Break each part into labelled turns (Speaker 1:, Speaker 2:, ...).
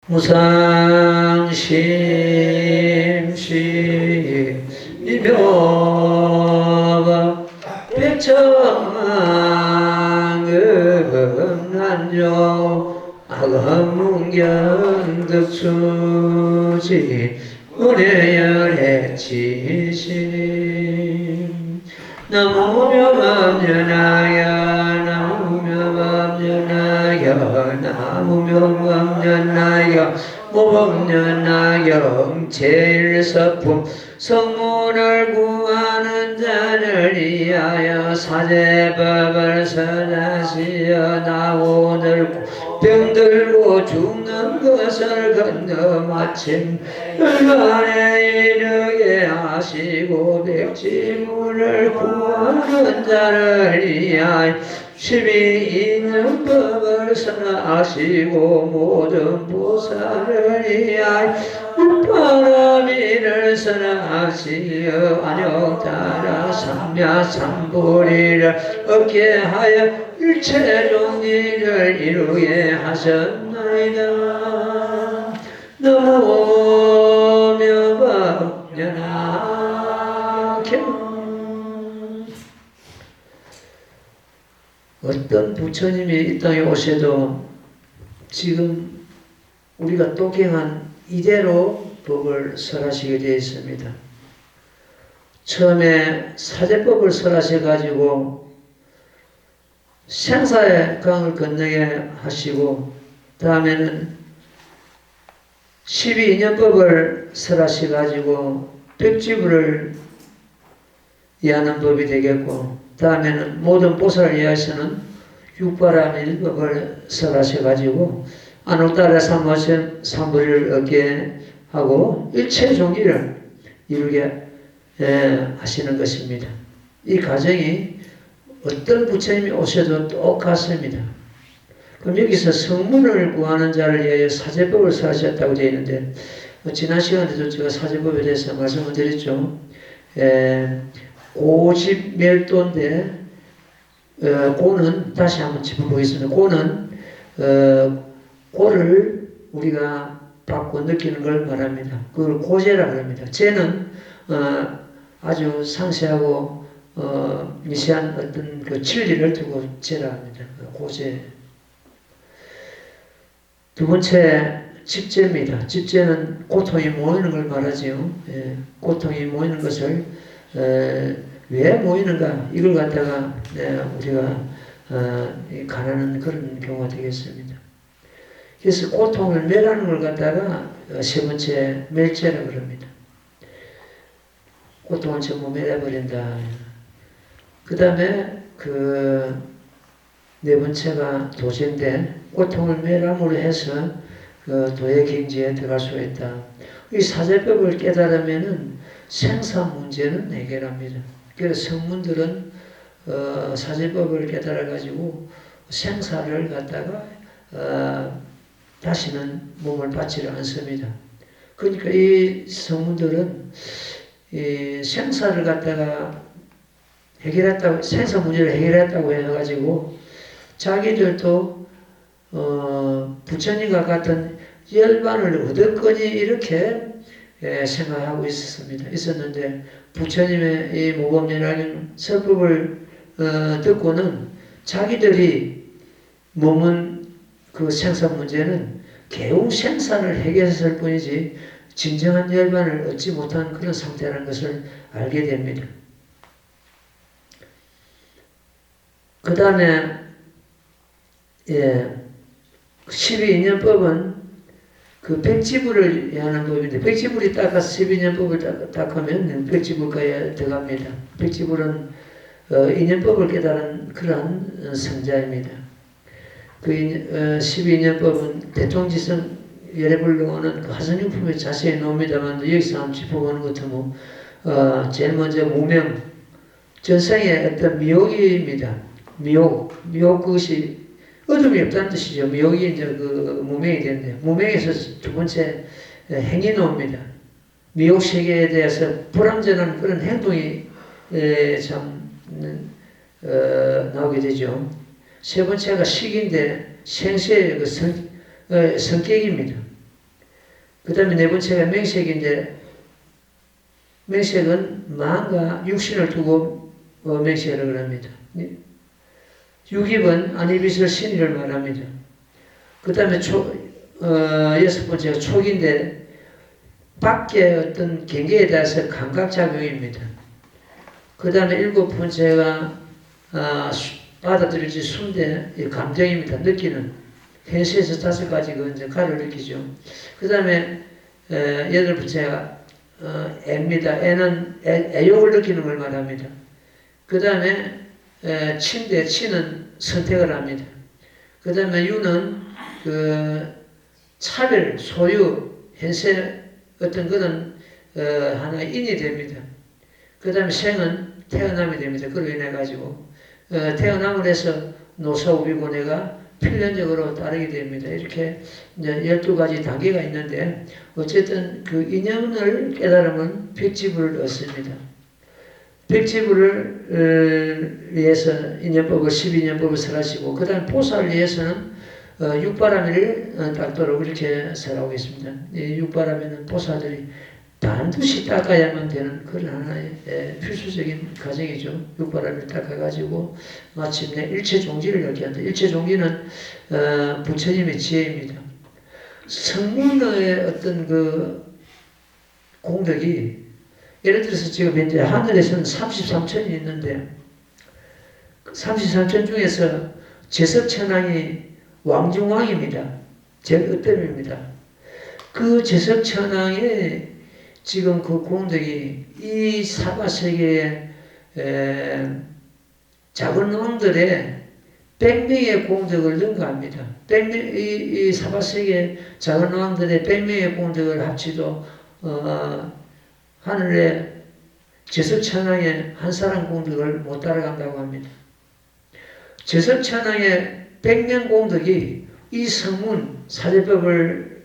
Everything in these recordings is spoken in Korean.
Speaker 1: 무상심시 이묘바 백천만금 악문견득수지 은혜열의 지심 나무묘밤연하여 나무묘밤연하여 나무묘밤연하여 모범연하여 제일서품 성문을 구하는 자를 위하여 사제법을 선하시어 나오늘 병들고 죽는 것을 건너 마침 혈관에 이르게 하시고 백지문을 구하는 자를 위하여 12인연 법을 선하시고 모든 보살을 위하여 육바라밀을 선하시어 안역따라 삼야삼보리를 얻게 하여 일체 종리를 이루게 하셨나이다. 너무 묘법연하경. 어떤 부처님이 이 땅에 오셔도 지금 우리가 똑행한 이대로 법을 설하시게 되어 있습니다. 처음에 사제법을 설하셔가지고 생사의 강을 건너게 하시고 다음에는 12인연법을 설하셔가지고 백지부를 이해하는 법이 되겠고 다음에는 모든 보살을 위해서는 육바라밀법을 설하셔가지고 안옥따라 삼보리를 얻게 하고 일체 종기를 이루게 하시는 것입니다. 이 과정이 어떤 부처님이 오셔도 똑같습니다. 그럼 여기서 성문을 구하는 자를 위하여 사제법을 설하셨다고 되어 있는데 지난 시간에도 제가 사제법에 대해서 말씀을 드렸죠. 고집멸도인데 고는 다시 한번 짚어보겠습니다. 고는 고를 우리가 받고 느끼는 걸 말합니다. 그걸 고제라고 합니다. 제는 아주 상세하고 미세한 어떤 그 진리를 두고 제라 합니다. 고제. 두 번째 집제입니다. 집제는 고통이 모이는 걸 말하지요. 고통이 모이는 것을 왜 모이는가 이걸 갖다가 우리가 가르는 그런 경우가 되겠습니다. 그래서 고통을 멸하는 걸 갖다가 세 번째 멸제라고 합니다. 고통을 전부 멸해버린다. 그 다음에 네 번째가 도제인데 고통을 멸함으로 해서 도의 경지에 들어갈 수가 있다. 이 사제법을 깨달으면은 생사 문제는 해결합니다. 그래서 성문들은 사제법을 깨달아가지고 생사를 갖다가 다시는 몸을 받지를 않습니다. 그러니까 이 성문들은 이 생사를 갖다가 해결했다고, 생사 문제를 해결했다고 해가지고 자기들도 부처님과 같은 열반을 얻었거니 이렇게 생각하고 있었는데 부처님의 이 모범연하경 설법을 듣고는 자기들이 몸은 그 생사 문제는 겨우 생사를 해결했을 뿐이지 진정한 열반을 얻지 못한 그런 상태라는 것을 알게 됩니다. 그 다음에 12인연법은 그 백지불을 하는 법인데 백지불이 닦아서 12인연법을 딱 하면 백지불가에 들어갑니다. 백지불은 인연법을 깨달은 그러한 성자입니다. 그 12인연법은 대통지성 열애불능어는 그 화선용품에 자세히 나옵니다만 여기서 한번 짚어보는 것도 제일 먼저 무명 전생의 어떤 미혹입니다. 미혹 그것이 어둠이 없다는 뜻이죠. 미혹이 이제 그 무명이 되는데 무명에서 두 번째 행이 나옵니다. 미혹 세계에 대해서 불완전한 그런 행동이 참 나오게 되죠. 세 번째가 식인데 생세의 그 성격입니다. 그 다음에 네 번째가 맹색인데, 맹색은 마음과 육신을 두고 맹색을 합니다. 육입은 안입이슬 신의를 말합니다. 그 다음에 여섯 번째가 촉인데, 밖의 어떤 경계에 대해서 감각작용입니다. 그 다음에 일곱 번째가 받아들일지 순대 감정입니다. 느끼는 현실에서 다섯 가지 이제 가를 느끼죠. 그 다음에 여덟 번째가 애입니다. 애는 애욕을 느끼는 걸 말합니다. 그 다음에 친데 친은 선택을 합니다. 그 다음에 유는 차별, 소유, 현세 어떤 그런 하나의 인이 됩니다. 그 다음에 생은 태어남이 됩니다. 그로 인해 가지고 태어남을 해서 노사우비고내가 필연적으로 따르게 됩니다. 이렇게 이제 12가지 단계가 있는데 어쨌든 그 인연을 깨달으면 백지불을 얻습니다. 백지불을 위해서 인연법을 12년법을 설하시고 그 다음 보살을 위해서는 육바라밀을 닦도록 이렇게 설하고 있습니다. 이 육바라밀은 보살들이 반드시 닦아야만 되는 그런 하나의 필수적인 과정이죠. 육바라밀을 닦아가지고 마침내 일체종지를 얻게 한다. 일체종지는 부처님의 지혜입니다. 성문의 어떤 그 공덕이 예를 들어서 지금 현재 하늘에서는 33천이 있는데 33천 중에서 제석천왕이 왕중왕입니다. 제어뜸입니다. 그 제석천왕의 지금 그 공덕이 이 사바세계의 작은 왕들의 100명의 공덕을 능가합니다. 이 사바세계 작은 왕들의 100명의 공덕을 합치도 하늘의 제석천왕의 한 사람 공덕을 못 따라간다고 합니다. 제석천왕의 100명 공덕이 이 성문 사제법을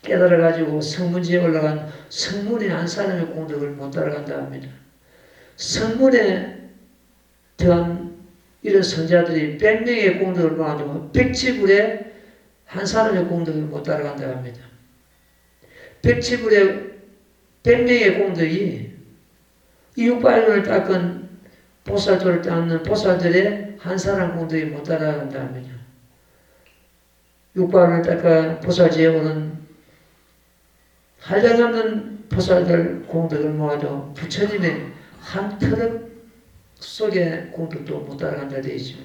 Speaker 1: 깨달아가지고 성문지에 올라간 성문의 한 사람의 공덕을 못 따라간다 합니다. 성문에 들어간 이런 성자들이 100명의 공덕을 모아도 백지불에 한 사람의 공덕을 못 따라간다 합니다. 백지불에 100명의 공덕이 이 육발론을 닦은 보살도를 닦는 보살들의 한 사람 공덕이 못 따라간다 합니다. 육발론을 닦아 보살지에 오는 한량없는 보살들 공덕을 모아도 부처님의 한 트럭 속의 공덕도 못 따라간다 되어 있죠.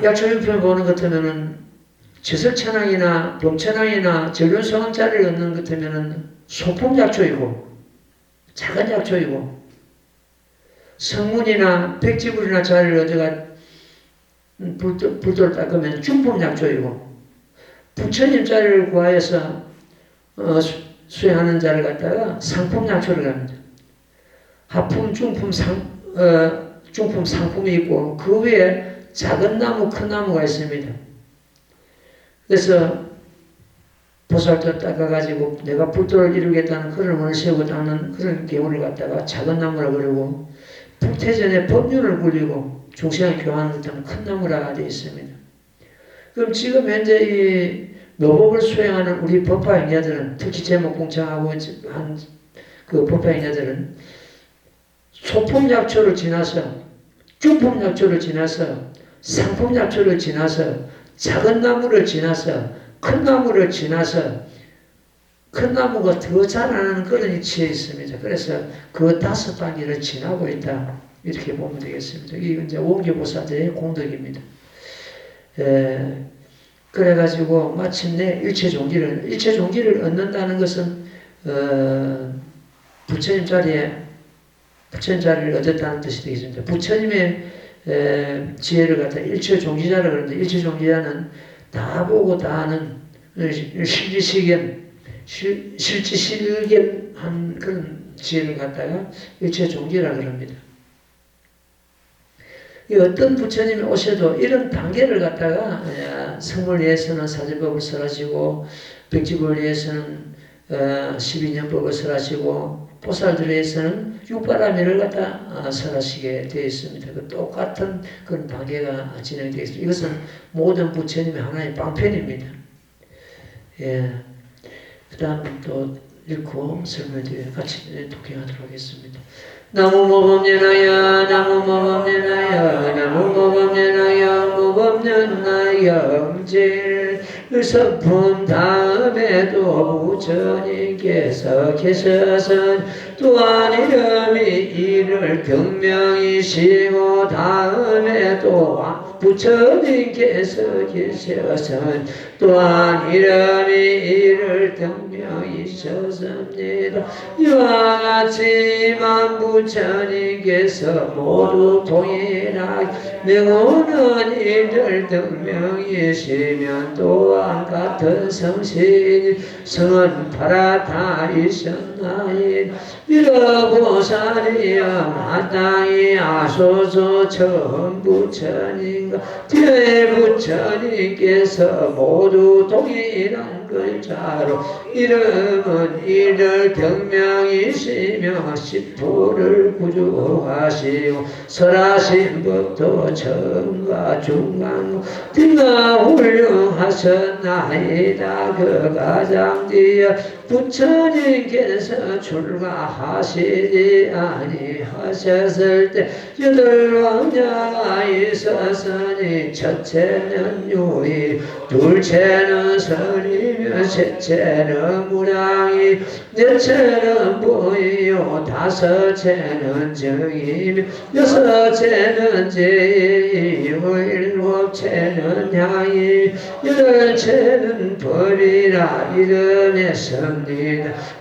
Speaker 1: 약초육편을 보는 것 같으면은 제석천왕이나 범천왕이나 전륜성왕자를 얻는 것 같으면은 소품약초이고 작은 약초이고 성문이나 백지불이나 자리를 얻어가 불도를 닦으면 중품약초이고 부처님 자리를 구하여서 수행하는 자를 갖다가 상품약초를 합니다. 하품, 중품, 중품, 상품이 있고 그 위에 작은 나무, 큰 나무가 있습니다. 그래서 보살도 닦아가지고 내가 불도를 이루겠다는 그런 원을 세우고 닦는 그런 경우를 갖다가 작은 나무라 그러고 불태전에 법륜을 굴리고 중생을 교환하는 것들은 큰 나무라 되어 있습니다. 그럼 지금 현재 이 노법을 수행하는 우리 법화행자들은 특히 제목 공창하고 한 그 법화행자들은 소품약초를 지나서 중품약초를 지나서 상품약초를 지나서 작은 나무를 지나서 큰 나무를 지나서 큰 나무가 더 자라나는 그런 위치에 있습니다. 그래서 그 5단계를 지나고 있다. 이렇게 보면 되겠습니다. 이게 이제 원교보살들의 공덕입니다. 그래가지고 마침내 일체종지를 얻는다는 것은 부처님 자리를 얻었다는 뜻이 되겠습니다. 부처님의 지혜를 갖다 일체종지자라고 그러는데 일체종지자는 다 보고 다 아는 실지실견한 그런 지혜를 갖다가 일체종지라고 그럽니다. 어떤 부처님이 오셔도 이런 단계를 갖다가 성을 위해서는 사제법을 설하시고 백지법을 위해서는 12년법을 설하시고 보살들을 위해서는 육바라밀을 갖다 설하시게 되어 있습니다. 그 똑같은 그런 단계가 진행되어 있습니다. 이것은 모든 부처님의 하나의 방편입니다. 예. 다음 또 읽고 설명해 드려 같이 독행하도록 하겠습니다. 나무 모범년하여 나무 모범년하여 나무 모범년하여 모범년하여 영질 서품 다음에도 부처님께서 계셔서 또한 이름이 이를 경명이시고 다음에도 부처님께서 계셔서 또한 이름이 이를 경명이셨습니다. 이와 같이 만부처님께서 모두 동일하게 명호는 이들 등명이시면 또한 같은 성신이 성은 파라타이셨나이다. 미러보살이여 마땅히 아소서 처음 부처님과 뒤에 부처님께서 모두 동일한 글자로 이름은 이를 경명이시며 십부를 구주하시고 설하신 법도 처음과 중간 뒤가 훌륭하셨나이다. 그 가장 뒤에 부처님께서 출가하시지 아니하셨을 때 여덟 왕자가 있었으니 첫째는 유의, 둘째는 설이며 셋째는 무량이, 넷째는 보이요, 다섯째는 정이며 여섯째는 제이요, 일곱째는 향이, 여덟째는 법이라 이름했습니다.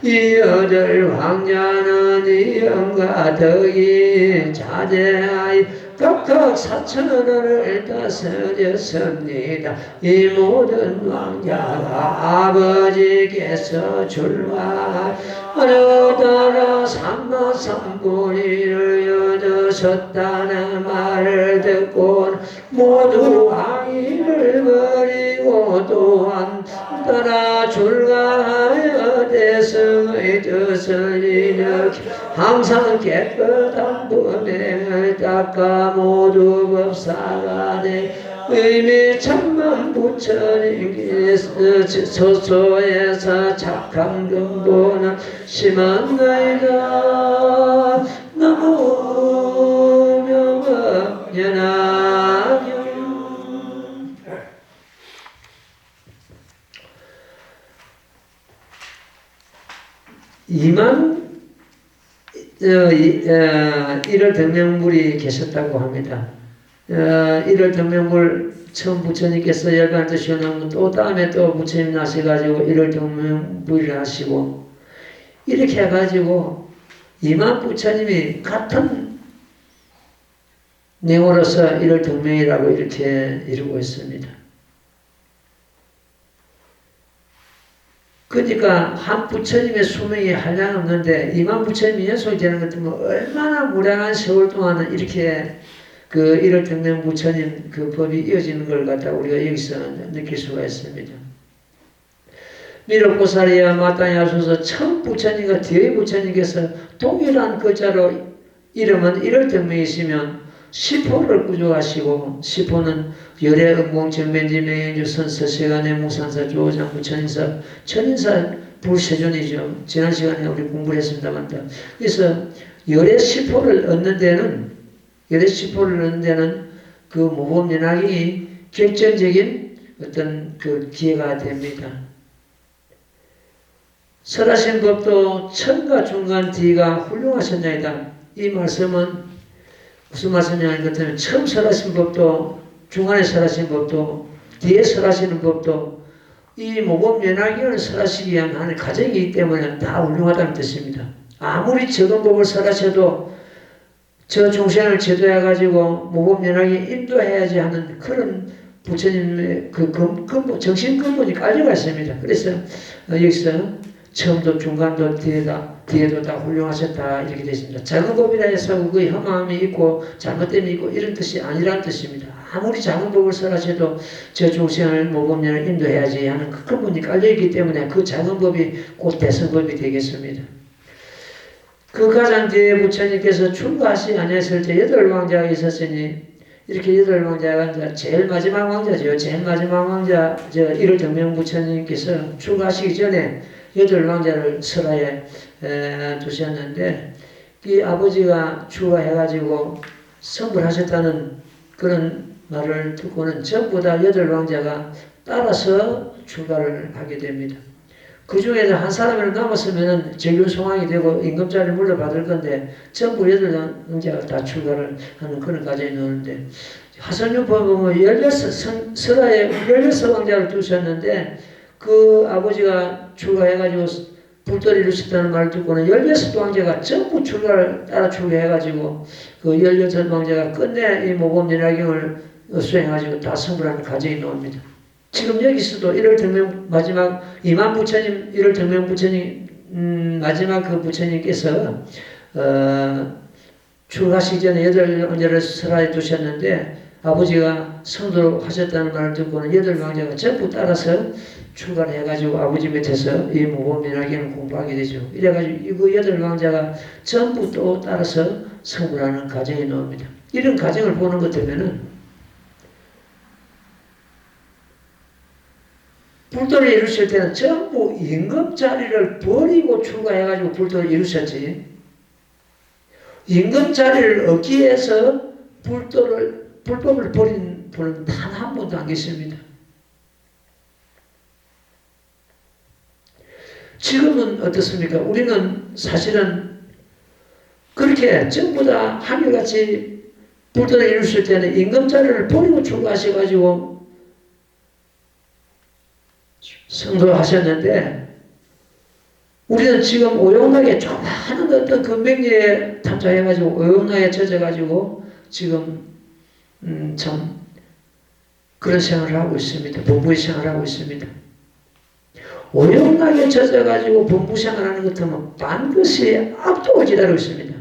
Speaker 1: 이 여덟 왕자는 이영과 덕이 자제하여 각각 4,000원을 다스렸습니다. 이 모든 왕자가 아버지께서 출가하려다가 삼마삼보리를 얻으셨다는 말을 듣고 모두 왕위를 버리고 또한 따라 출가하여 대승의 뜻을 일으켜 항상 깨끗한 분행을 닦아 모두 법사가 돼 의미 천만 부처님께서 서소에서 착한 근본은 심한나이다. 나무 명언연하경. 일월 등명불이 계셨다고 합니다. 일월 등명불 처음 부처님께서 열반을 드시고 또 다음에 또 부처님 나셔가지고 일월 등명불을 하시고 이렇게 해가지고 2만 부처님이 같은 내용으로서 일월 등명이라고 이렇게 이루고 있습니다. 그러니까 한 부처님의 수명이 한량없는데 2만 부처님이 연속이 되는 것 때문에 얼마나 무량한 세월 동안은 이렇게 그 일월 등명 부처님 그 법이 이어지는 걸 갖다 우리가 여기서 느낄 수가 있습니다. 미륵보살이야 마땅히 하소서 처음 부처님과 뒤의 부처님께서 동일한 글자로 이름은 일월 등명이시면 시포를 구조하시고 시포는 열애 음공정변지 명예주 선서 세간의 무산사 조장 부처인사 천인사 불세존이죠. 지난 시간에 우리 공부를 했습니다만 그래서 열애 시포를 얻는 데는 그 모범연학이 결정적인 어떤 그 기회가 됩니다. 설하신 법도 천과 중간 뒤가 훌륭하셨나이다. 이 말씀은 무슨 말씀이냐면 그렇다면 처음 설하신 법도 중간에 설하신 법도 뒤에 설하시는 법도 이 모범연하기를 설하시기 위한 하나의 과정이기 때문에 다 훌륭하다는 뜻입니다. 아무리 적은 법을 설하셔도 저 중생을 제도해가지고 모범연하기 인도해야지 하는 그런 부처님의 그 근본, 정신 근본이 깔려가 있습니다. 그래서 여기서 처음도 중간도 뒤에도 다 훌륭하셨다 이렇게 되어 있습니다. 작은 법이라 해서 그 혐함이 있고 잘못됨이 있고 이런 뜻이 아니라는 뜻입니다. 아무리 작은 법을 설하셔도 저 중생을 모범년을 인도해야지 하는 그 근본이 깔려있기 때문에 그 작은 법이 곧 대성법이 되겠습니다. 그 가장 뒤에 부처님께서 출가하시 아니했을 때 8 왕자가 있었으니 이렇게 여덟 왕자가 이제 제일 마지막 왕자죠. 제일 마지막 왕자, 일월 등명 부처님께서 출가하시기 전에 여덟 왕자를 설하에 두셨는데, 이 아버지가 출가해가지고 성불하셨다는 그런 말을 듣고는 전부 다 여덟 왕자가 따라서 출가를 하게 됩니다. 그 중에서 한 사람이 남았으면 재균송황이 되고 임금자를 물려받을 건데 전부 여덟 왕자가 다 출가를 하는 그런 과정이 나오는데, 화선유법 보면 16, 설하에 16왕자를 두셨는데 그 아버지가 출가해가지고 불도를 이루셨다는 말을 듣고는 16왕자가 전부 출가를 따라 출가해가지고 그 16왕자가 끝내 이 모범연화경을 수행해가지고 다 성불하는 과정이 나옵니다. 지금 여기서도 1월 등명 마지막 이만 부처님, 1월 등명 부처님 마지막 그 부처님께서 출가하시기 전에 여덟 왕자를 설하에 두셨는데 아버지가 성도로 하셨다는 말을 듣고는 여덟 왕자가 전부 따라서 출가를 해가지고 아버지 밑에서 이 모범연화경을 공부하게 되죠. 이래가지고 이 여덟 왕자가 전부 또 따라서 성불하는 과정이 나옵니다. 이런 과정을 보는 것 때문에는 불도를 이루실 때는 전부 임금 자리를 버리고 출가해가지고 불도를 이루셨지. 임금 자리를 얻기 위해서 불법을 버린 분은 단 한 분도 안 계십니다. 지금은 어떻습니까? 우리는 사실은 그렇게 전부 다 한결같이 불도를 이루실 때는 임금 자리를 버리고 출가하셔가지고 성도하셨는데, 우리는 지금 오용락에 조그마한 어떤 그 명예에 탐착해가지고 오용락에 젖어가지고 지금 참 그런 생활을 하고 있습니다. 범부의 생활을 하고 있습니다. 오용락에 젖어가지고 범부 생활하는 것 같으면 반드시 압도를 기다리고 있습니다.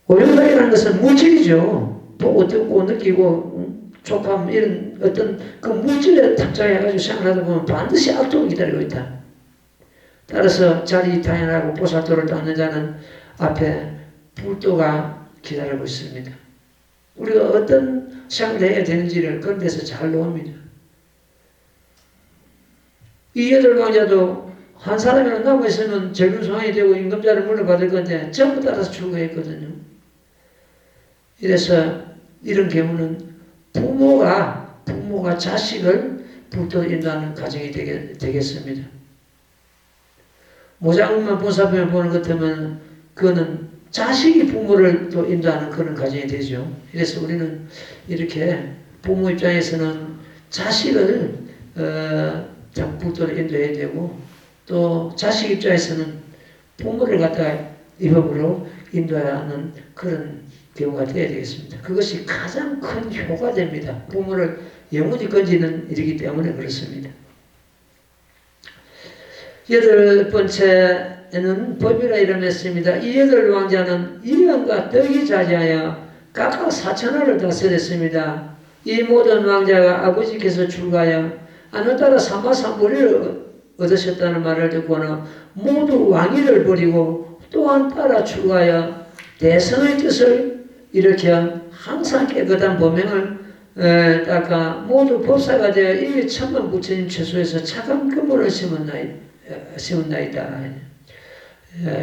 Speaker 1: 오용락이라는 것은 물질이죠. 보고 듣고 느끼고 촉감 이런 어떤 그 물질에 탑재해가지고 생활하다 보면 반드시 악독을 기다리고 있다. 따라서 자리 당연하고 보살도를 닦는 자는 앞에 불도가 기다리고 있습니다. 우리가 어떤 생활을 해야 되는지를 그런 데서 잘 나옵니다. 이 여덟 왕자도 한 사람이나 남아있으면 재균송황이 되고 임금자를 물려받을 건데 전부 따라서 출가했거든요. 이래서 이런 경우는 부모가 자식을 불도로 인도하는 가정이 되겠습니다. 모장만 보살펴 보는 것 같으면 그거는 자식이 부모를 또 인도하는 그런 가정이 되죠. 그래서 우리는 이렇게 부모 입장에서는 자식을 불도로 인도해야 되고, 또 자식 입장에서는 부모를 갖다가 이 법으로 인도하는 그런 경우가 되어야 되겠습니다. 그것이 가장 큰 효가 됩니다. 부모를 영원히 건지는 일이기 때문에 그렇습니다. 여덟 번째는 법이라 이름했습니다. 이 여덟 왕자는 일년과 떡이 자제하여 각각 4,000알을 다스렸습니다. 이 모든 왕자가 아버지께서 출가하여 하늘 따라 삼화삼보리를 얻으셨다는 말을 듣고는 모두 왕위를 버리고 또한 따라 출가하여 대성의 뜻을 일으켜 항상 깨끗한 법명을 닦아 모두 법사가 되어 이미 천만 부처님 최소에서 착한 근본을 심었나이다.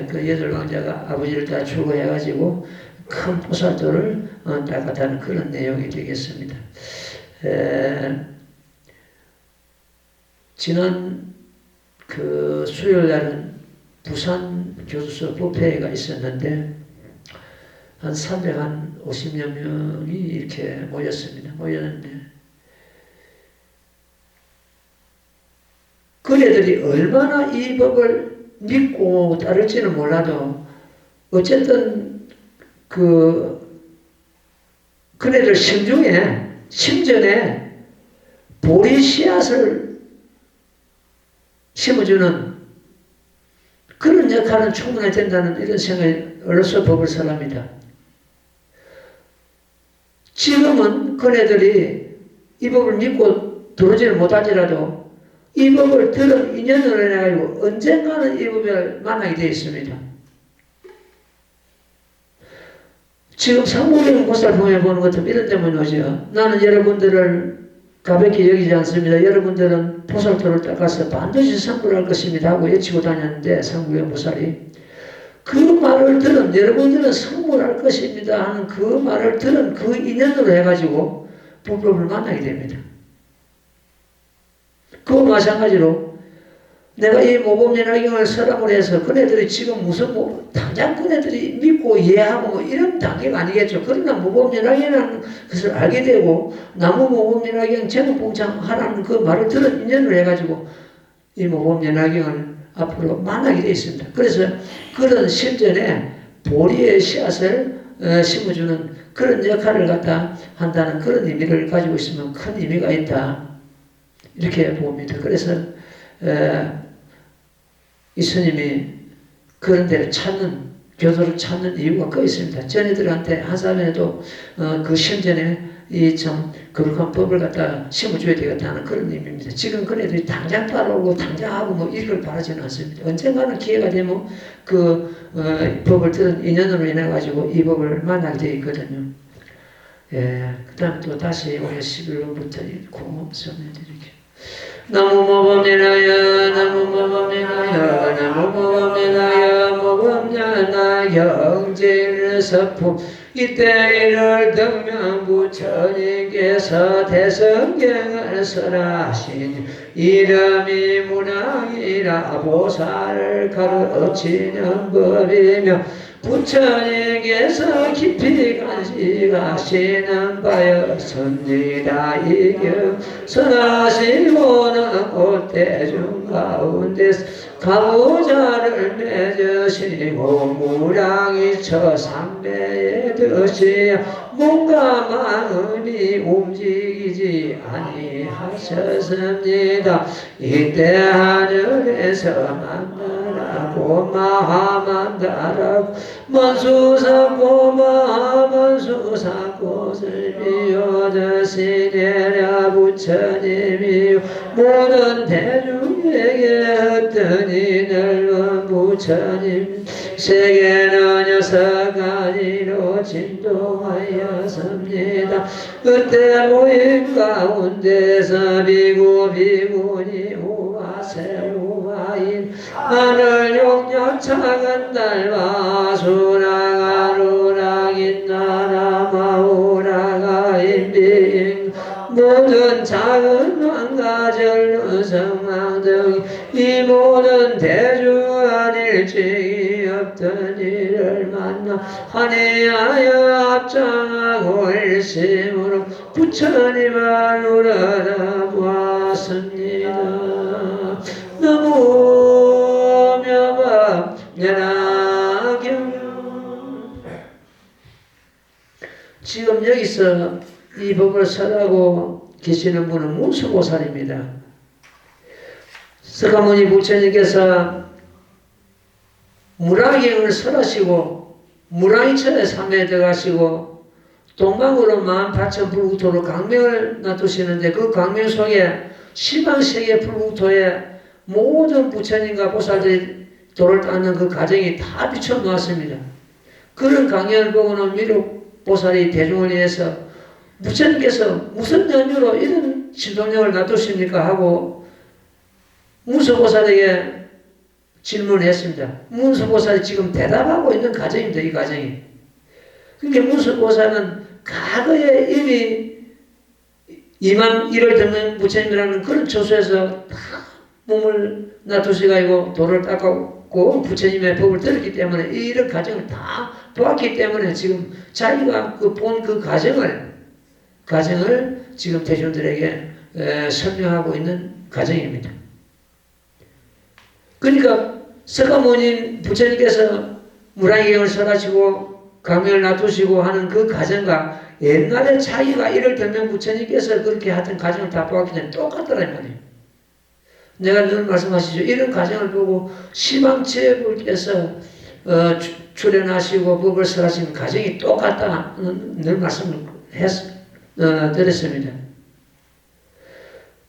Speaker 1: 그 여덟 왕자가 아버지를 다 출가해가지고 큰 보살도를 닦았다는 그런 내용이 되겠습니다. 지난 그 수요일 날은 부산 교수소 법회가 있었는데 한 350여 명이 이렇게 모였는데 그네들이 얼마나 이 법을 믿고 따를지는 몰라도 어쨌든 그네들 심전에 보리 씨앗을 심어주는 그런 역할은 충분히 된다는 이런 생각이 어려서 법을 설합니다. 지금은 그네들이 이 법을 믿고 들어오지를 못하더라도 이 법을 들은 인연으로 해가지고 언젠가는 이 법을 만나게 되어 있습니다. 지금 상무님 보살풍에 보는 것처럼 이런 때문에 오죠. 나는 여러분들을 가볍게 여기지 않습니다. 여러분들은 보살도를 닦아서 반드시 성불할 것입니다 하고 외치고 다녔는데 상무의 보살이 그 말을 들은 여러분들은 성불할 것입니다 하는 그 말을 들은 그 인연으로 해가지고 불법을 만나게 됩니다. 그와 마찬가지로 내가 이 모범연화경을 서람을 해서 그네들이 지금 무슨 당장 그네들이 믿고 이해하고 뭐 이런 단계가 아니겠죠. 그러나 모범연화경이라는 것을 알게 되고 나무 모범연화경 제목봉창하라는 그 말을 들은 인연을 해가지고 이 모범연화경을 앞으로 만나게 되어 있습니다. 그래서 그런 실전에 보리의 씨앗을 심어주는 그런 역할을 갖다 한다는 그런 의미를 가지고 있으면 큰 의미가 있다. 이렇게 봅니다. 그래서 이 스님이 그런 데를 찾는, 교도를 찾는 이유가 그 있습니다. 전애들한테 한 사람에도 그 심전에 이 참 거룩한 법을 갖다 심어줘야 되겠다는 그런 의미입니다. 지금 그네들이 당장 따라오고 당장 하고 뭐 이걸 바라지는 않습니다. 언젠가는 기회가 되면 그 법을 들은 인연으로 인해 가지고 이 법을 만나게 되어 있거든요. 예, 그 다음 또 다시 올해 11월부터 고음 선해드릴게요. 나무 모범연하여 나무 모범연하여 나무 모범연하여 모범연하 영질서품 이때 이를 등명 부처님께서 대성경을 설하신 이름이 문왕이라 보살을 가르치는 법이며 부처님께서 깊이 간직하시는 바였습니다. 이경 선하시고는 꽃대중 가운데서 가보자를 맺으시고 무량이 처삼배에 드시어 몸과 마음이 움직이지 아니하셨습니다. 이때 하늘에서 만나라고 마하만다라고 만수사고 마하만수사꽃을 비워드시니라 부처님이 모든 대중에게 흩뜨니 넓은 부처님 세계는 6가지로 진동하였습니다. 그때 모임 가운데서 비구 비구니 우와세 우와인 하늘 용녀 작은 달과 수라가 루락인 나라마 우라가 인비인 모든 작은 왕과 전루 성왕 등 이 모든 대중한 일찍이 없던 이를 만나 환희하여 합장하고 일심으로 부처님을 우러러 보았습니다. 너무 명합연하경 지금 여기서 이 법을 설하고 계시는 분은 문수보살입니다. 서가모니 부처님께서 무랑경을 설하시고 무랑이천에 삼에 들어가시고 동방으로 18,000불국토로 강명을 놔두시는데 그 강명 속에 시방세계 불국토에 모든 부처님과 보살들이 도를 닦는 그 과정이 다 비춰놓았습니다. 그런 강연을 보고는 미륵 보살이 대중을 위해서 부처님께서 무슨 연유로 이런 지도력을 놔두십니까 하고 문수보살에게 질문을 했습니다. 문수보살이 지금 대답하고 있는 과정입니다. 이 과정이. 그러니까 문수보살은 과거에 이미 2만 1을 듣는 부처님이라는 그런 처소에서 다 몸을 놔두시가지고 도를 닦았고 부처님의 법을 들었기 때문에 이런 과정을 다 보았기 때문에 지금 자기가 본 그 과정을 지금 대중들에게 설명하고 있는 과정입니다. 그러니까 서가모니 부처님께서 무량경을 설하시고 강명을 놔두시고 하는 그 과정과 옛날에 자기가 이를 들면 부처님께서 그렇게 하던 과정을 다 보았기 때문에 똑같더란 말이에요. 내가 늘 말씀하시죠. 이런 과정을 보고 시방체불께서 출연하시고 법을 설하시는 과정이 똑같다는 늘 말씀을 드렸습니다.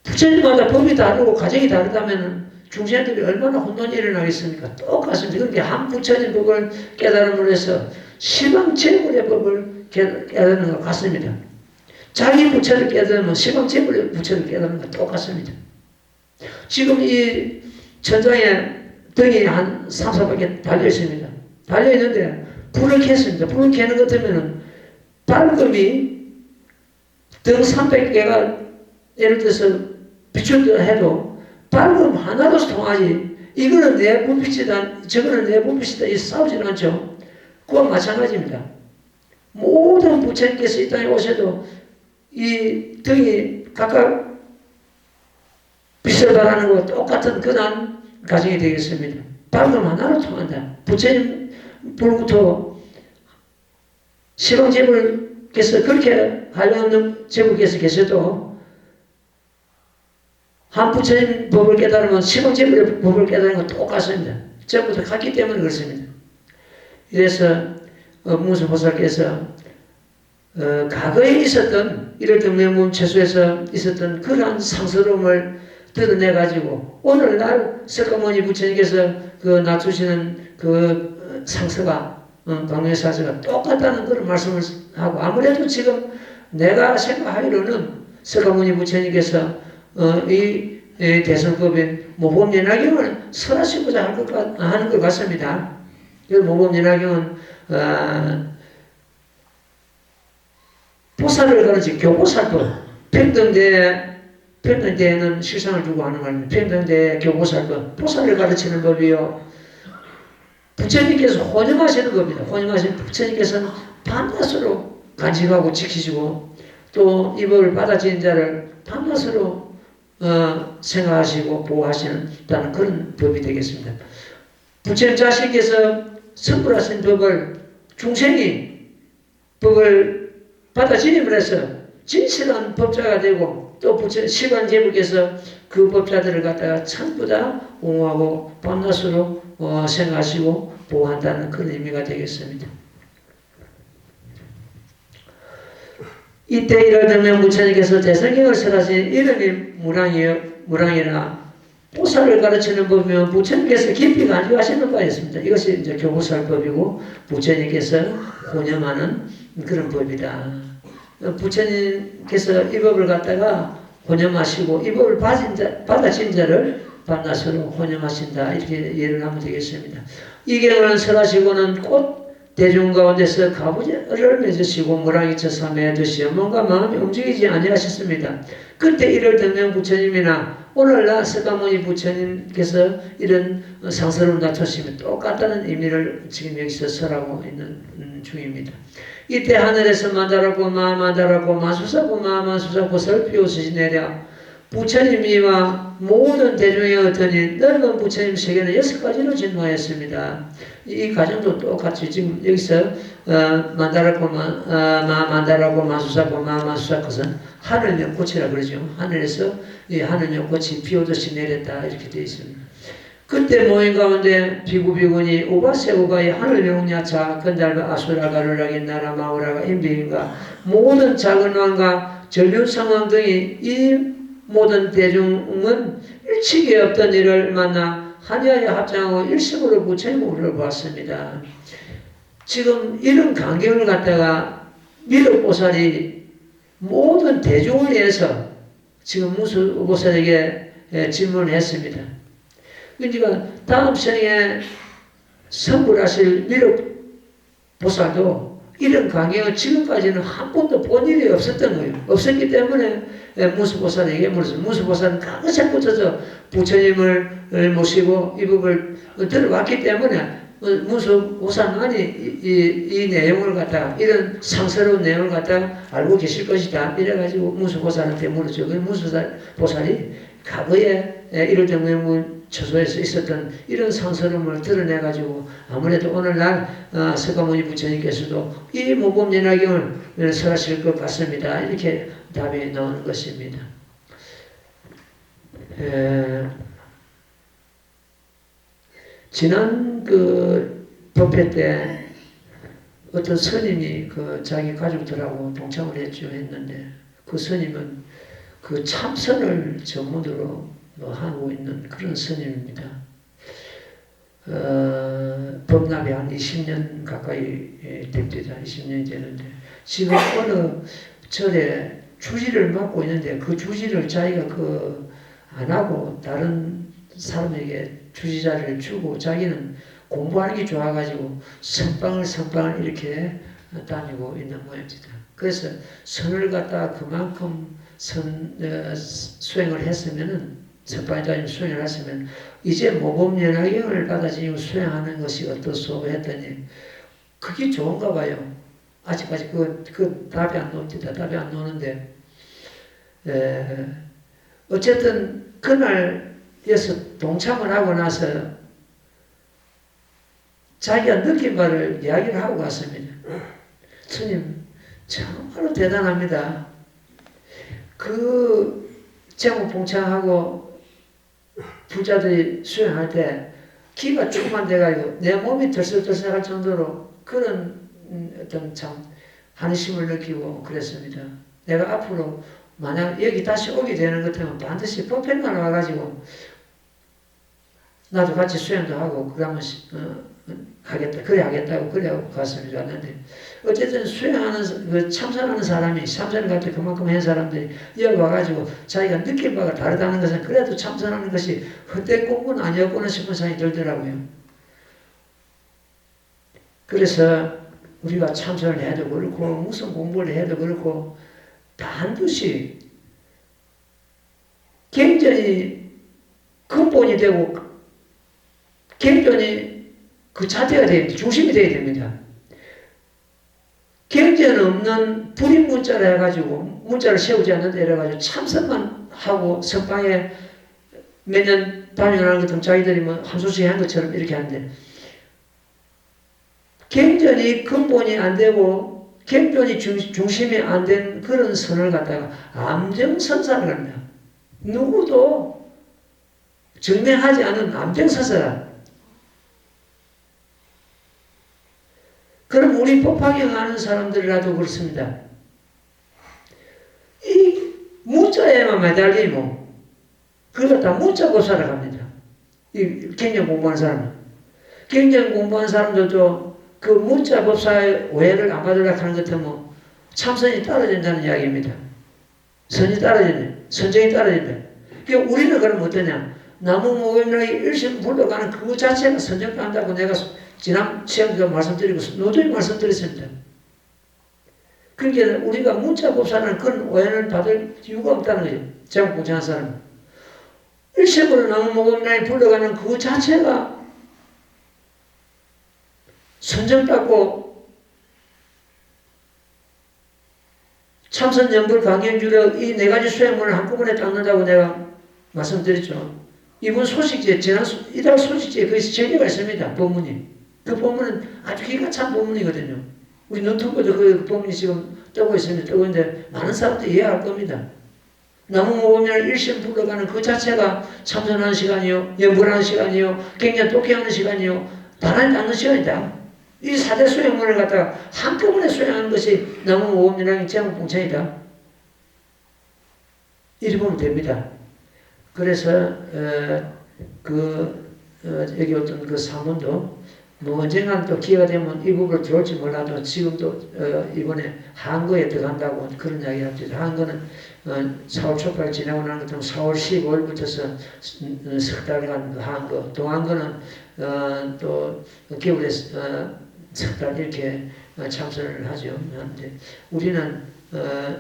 Speaker 1: 부처님마다 법이 다르고 과정이 다르다면 중생들이 얼마나 혼돈이 일어나겠습니까? 똑같습니다. 그렇게 한 부처님 법을 깨달음으로 해서 시방제물의 법을 깨닫는 것 같습니다. 자기 부처를 깨달으면 시방제물의 부처를 깨닫는 것 똑같습니다. 지금 이 천장에 등이 한 3, 4바퀴 달려있습니다. 달려있는데 불을 켰습니다. 불을 켜는 것 같으면 밝음이 등 300개가 예를 들어서 비춘다 해도 밝음 하나도 통하지, 이거는 내 불빛이다, 저거는 내 불빛이다, 이 싸우지는 않죠. 그와 마찬가지입니다. 모든 부처님께서 이 땅에 오셔도 이 등이 각각 빛을 발하는 것과 똑같은 그런 가정이 되겠습니다. 밝음 하나로 통한다. 부처님 불부터 시방제불께서 그렇게 하려는 제불께서 계셔도 한 부처님 법을 깨달으면 시방제불의 법을 깨달은 건 똑같습니다. 전부 다 같기 때문에 그렇습니다. 이래서 문수보살께서 과거에 있었던 이랬던 명문 최소에서 있었던 그러한 상스러움을 드러내가지고 오늘날 석가모니 부처님께서 그 낮추시는 그 상서가 방해사서가 똑같다는 그런 말씀을 하고, 아무래도 지금 내가 생각하기로는 석가모니 부처님께서 이 대성법인 모범연화경을 설하시고자 하는 것 같습니다. 이 모범연화경은 보살을 가르치 교보살법, 평등대에는 실상을 두고 하는 말입니다. 평등대 교보살법, 보살을 가르치는 법이요. 부처님께서 혼용하시는 겁니다. 혼용하시는 부처님께서는 밤낮으로 간직하고 지키시고 또 이 법을 받아들인 자를 밤낮으로 생각하시고 보호하시는 그런 법이 되겠습니다. 부처님 자신께서 선불하신 법을 중생이 법을 받아들임을 해서 진실한 법자가 되고 또 부처님 시관제부께서 그 법자들을 갖다가 전부 다 옹호하고 밤낮으로 생각하시고 보호한다는 그런 의미가 되겠습니다. 이때 이를 듣는 부처님께서 대성경을 설하신 이름이 무랑이라 보살을 가르치는 법이면 부처님께서 깊이 간직하시는 바였습니다. 이것이 이제 교보살법이고 부처님께서 혼념하는 그런 법이다. 부처님께서 이 법을 갖다가 혼념하시고 이 법을 받아진 자를 밤낮으로 혼념하신다. 이렇게 이해를 하면 되겠습니다. 이 경을 설하시고는 곧 대중 가운데서 가부제를 맺으시고 무랑이처 삼에 드시어 뭔가 마음이 움직이지 아니하셨습니다. 그때 이를 듣는 부처님이나 오늘날 석가모니 부처님께서 이런 상서를 낮추시면 똑같다는 의미를 지금 여기서 설하고 있는 중입니다. 이때 하늘에서 만다라고마 만다라고마 수사고마 만수사고 설피우시시 내려 부처님이와 모든 대중의 어떠니 넓은 부처님 세계는 6가지로 진화했습니다. 이 과정도 똑같이 지금 여기서 만다라고 마수사고 마수사 것은 하늘 연꽃이라 그러죠. 하늘에서 이 하늘 연꽃이 비오듯이 내렸다 이렇게 되어 있습니다. 그때 모임 가운데 비구비군이 오바세오바의 하늘 명냐차 건달바 아수라 가르라기 나라 마우라가 인비인가 모든 작은 왕과 전륜상왕 등이 이 모든 대중은 일치기 없던 일을 만나 한야에 합장하고 일심으로 부처님을 불러보았습니다. 지금 이런 광경을 갖다가 미륵보살이 모든 대중을 위해서 지금 무수보살에게 질문을 했습니다. 그러니까 다음 생에 선불하실 미륵보살도 이런 광경을 지금까지는 한 번도 본 일이 없었던 거예요. 없었기 때문에 무수보살에게 물었습니다. 무수보살은 가급적부터 부처님을 모시고 이 법을 들어왔기 때문에 무수보살만이 이 내용을 갖다가 이런 상스러운 내용을 갖다가 알고 계실 것이다. 이래가지고 무수보살한테 물었죠. 무수보살이 과거에 이럴 때문에 처소에서 있었던 이런 상스러움을 드러내가지고 아무래도 오늘날 석가모니 부처님께서도 이 모범연화경을 설하실 것 같습니다. 이렇게 답이 나오는 것입니다. 지난 그 법회 때 어떤 스님이 그 자기 가족들하고 동참을 했는데 그 스님은 그 참선을 전문으로 하고 있는 그런 스님입니다. 법납이 한 20년 가까이 됩니다. 20년이 되는데 지금 어느 절에 주지를 맡고 있는데 그 주지를 자기가 안 하고 다른 사람에게 주지자를 주고 자기는 공부하는 게 좋아가지고 선방을 이렇게 다니고 있는 모양입니다. 그래서 선을 갖다 그만큼 수행을 했으면은 선방에 다니면 수행을 했으면 이제 모범연화경을 받아지고 수행하는 것이 어떻소 했더니 그게 좋은가 봐요. 아직까지 그 답이 안 나옵니다. 답이 안 나오는데 어쨌든 그날에서 동참을 하고 나서 자기가 느낀 바를 이야기를 하고 갔습니다. 스님 정말로 대단합니다. 그 제목 봉창하고 부자들이 수행할 때 기가 조금만 돼가지고 내 몸이 들썩들썩할 정도로 그런 어떤 참 한심을 느끼고 그랬습니다. 내가 앞으로 만약 여기 다시 오게 되는 것 같으면 반드시 법회만 와가지고 나도 같이 수행도 하고 그러면 하겠다. 그래 하겠다고 그래 갔습니다. 그런데 어쨌든 수행하는 참선하는 사람이 참선을 갈 때 그만큼 한 사람들이 여기 와가지고 자기가 느낀 바가 다르다는 것은 그래도 참선하는 것이 헛된 공부는 아니었구나 싶은 생각이 들더라고요. 그래서 우리가 참선을 해도 그렇고 무슨 공부를 해도 그렇고 반드시 경전이 근본이 되고 경전이 그 자체가 돼야 중심이 되어야 됩니다. 경전 없는 불임 문자를 해가지고 문자를 세우지 않는다 이래가지고 참선만 하고 선방에 몇 년 다녀가는 것처럼 자기들이 뭐 한 수씩 한 것처럼 이렇게 하는데 경전이 근본이 안 되고 경전이 중심이 안 된 그런 선을 갖다가 암정선사를 합니다. 누구도 증명하지 않은 암정선사라. 그럼 우리 법화경 하는 사람들이라도 그렇습니다. 이 문자에만 매달리면 그거 다 문자 고사를 합니다. 이 경전 공부하는 사람은. 경전 공부하는 사람들도 그 문자 법사의 오해를 안 받으려고 하는 것 같으면 참선이 떨어진다는 이야기입니다. 선이 떨어지네. 선정이 떨어진다. 그러니까 우리는 그럼 어떠냐. 나무 모임이라기 일심 불러가는 그거 자체가 선정도 한다고 내가 지난 시간에 말씀드리고 노조히 말씀드렸습니다. 그러니까 우리가 문자 법사는 그런 오해를 받을 이유가 없다는 거죠. 제가 공부하는 사람은. 일심으로 나무 모임이라기 불러가는 그거 자체가 선정받고 참선 연불 강연주력 이 네 가지 수행문을 한꺼번에 닦는다고 내가 말씀드렸죠. 이번 소식지에 지난 이달 소식지에 거기서 정리가 있습니다. 본문이. 그 본문은 아주 기가 찬 본문이거든요. 우리 노트북에도 그 본문이 지금 뜨고 있습니다. 뜨고 있는데 많은 사람들이 이해할 겁니다. 나무 모범이나 일심 불러가는 그 자체가 참선하는 시간이요, 연불하는 시간이요, 갱년 독해하는 시간이요, 단안히 닦는 시간이다. 이 4대 수행문을 갖다가 한꺼번에 수행하는 것이 나무 모범이라는 제목봉창이다. 이리 보면 됩니다. 그래서 여기 어떤 그 사문도 뭐 언젠간 또 기회가 되면 이 부분을 들어올지 몰라도 지금도 이번에 한거에 들어간다고 그런 이야기 합니다. 한거는 4월 초까지 지나고 나는 것처럼 4월 15일부터서 석 달간 한거, 동한거는 또 겨울에 석 달 이렇게 참선을 하죠. 근데 우리는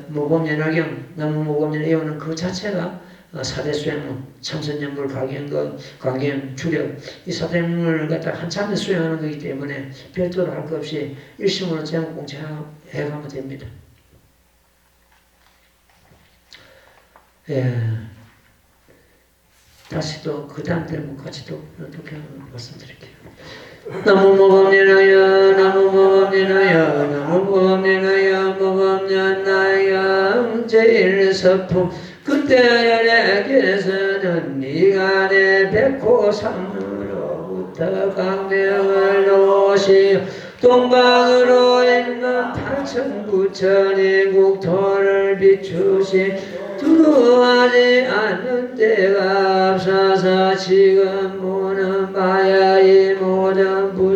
Speaker 1: 모범연화경, 나무모범연 애호는 그 자체가 4대 수행문, 참선연불, 강경, 주력 이 4대문을 갖다 한참에 수행하는 거기 때문에 별도로 할 것 없이 일심으로 제목공채해가면 됩니다. 예. 다시 또 그 다음 대목 같이 또 어떻게 말씀드릴게요. 나무모범연하여 나무모범연하여 나무모범연하여 모범연하여 제일서품 그때에게서는 네가 내 백호상으로부터 강명을 놓으시오 동방으로 있는 8,9천의 국토를 비추시 두루하지 않는 데가 없어서 지금 무는 바야이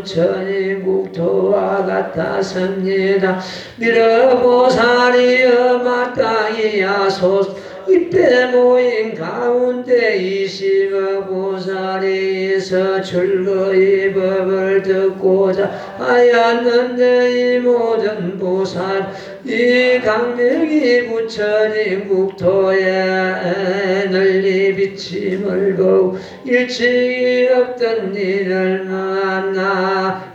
Speaker 1: 부처님 국토와 같았습니다. 미러보살이여 마땅히하소서. 이때 모인 가운데 20억 보살이 서 즐거이 법을 듣고자 하였는데 이 모든 보살 이 강명이 부처님 국토에 널리 비침을 보고 일찍이 없던 일을 만나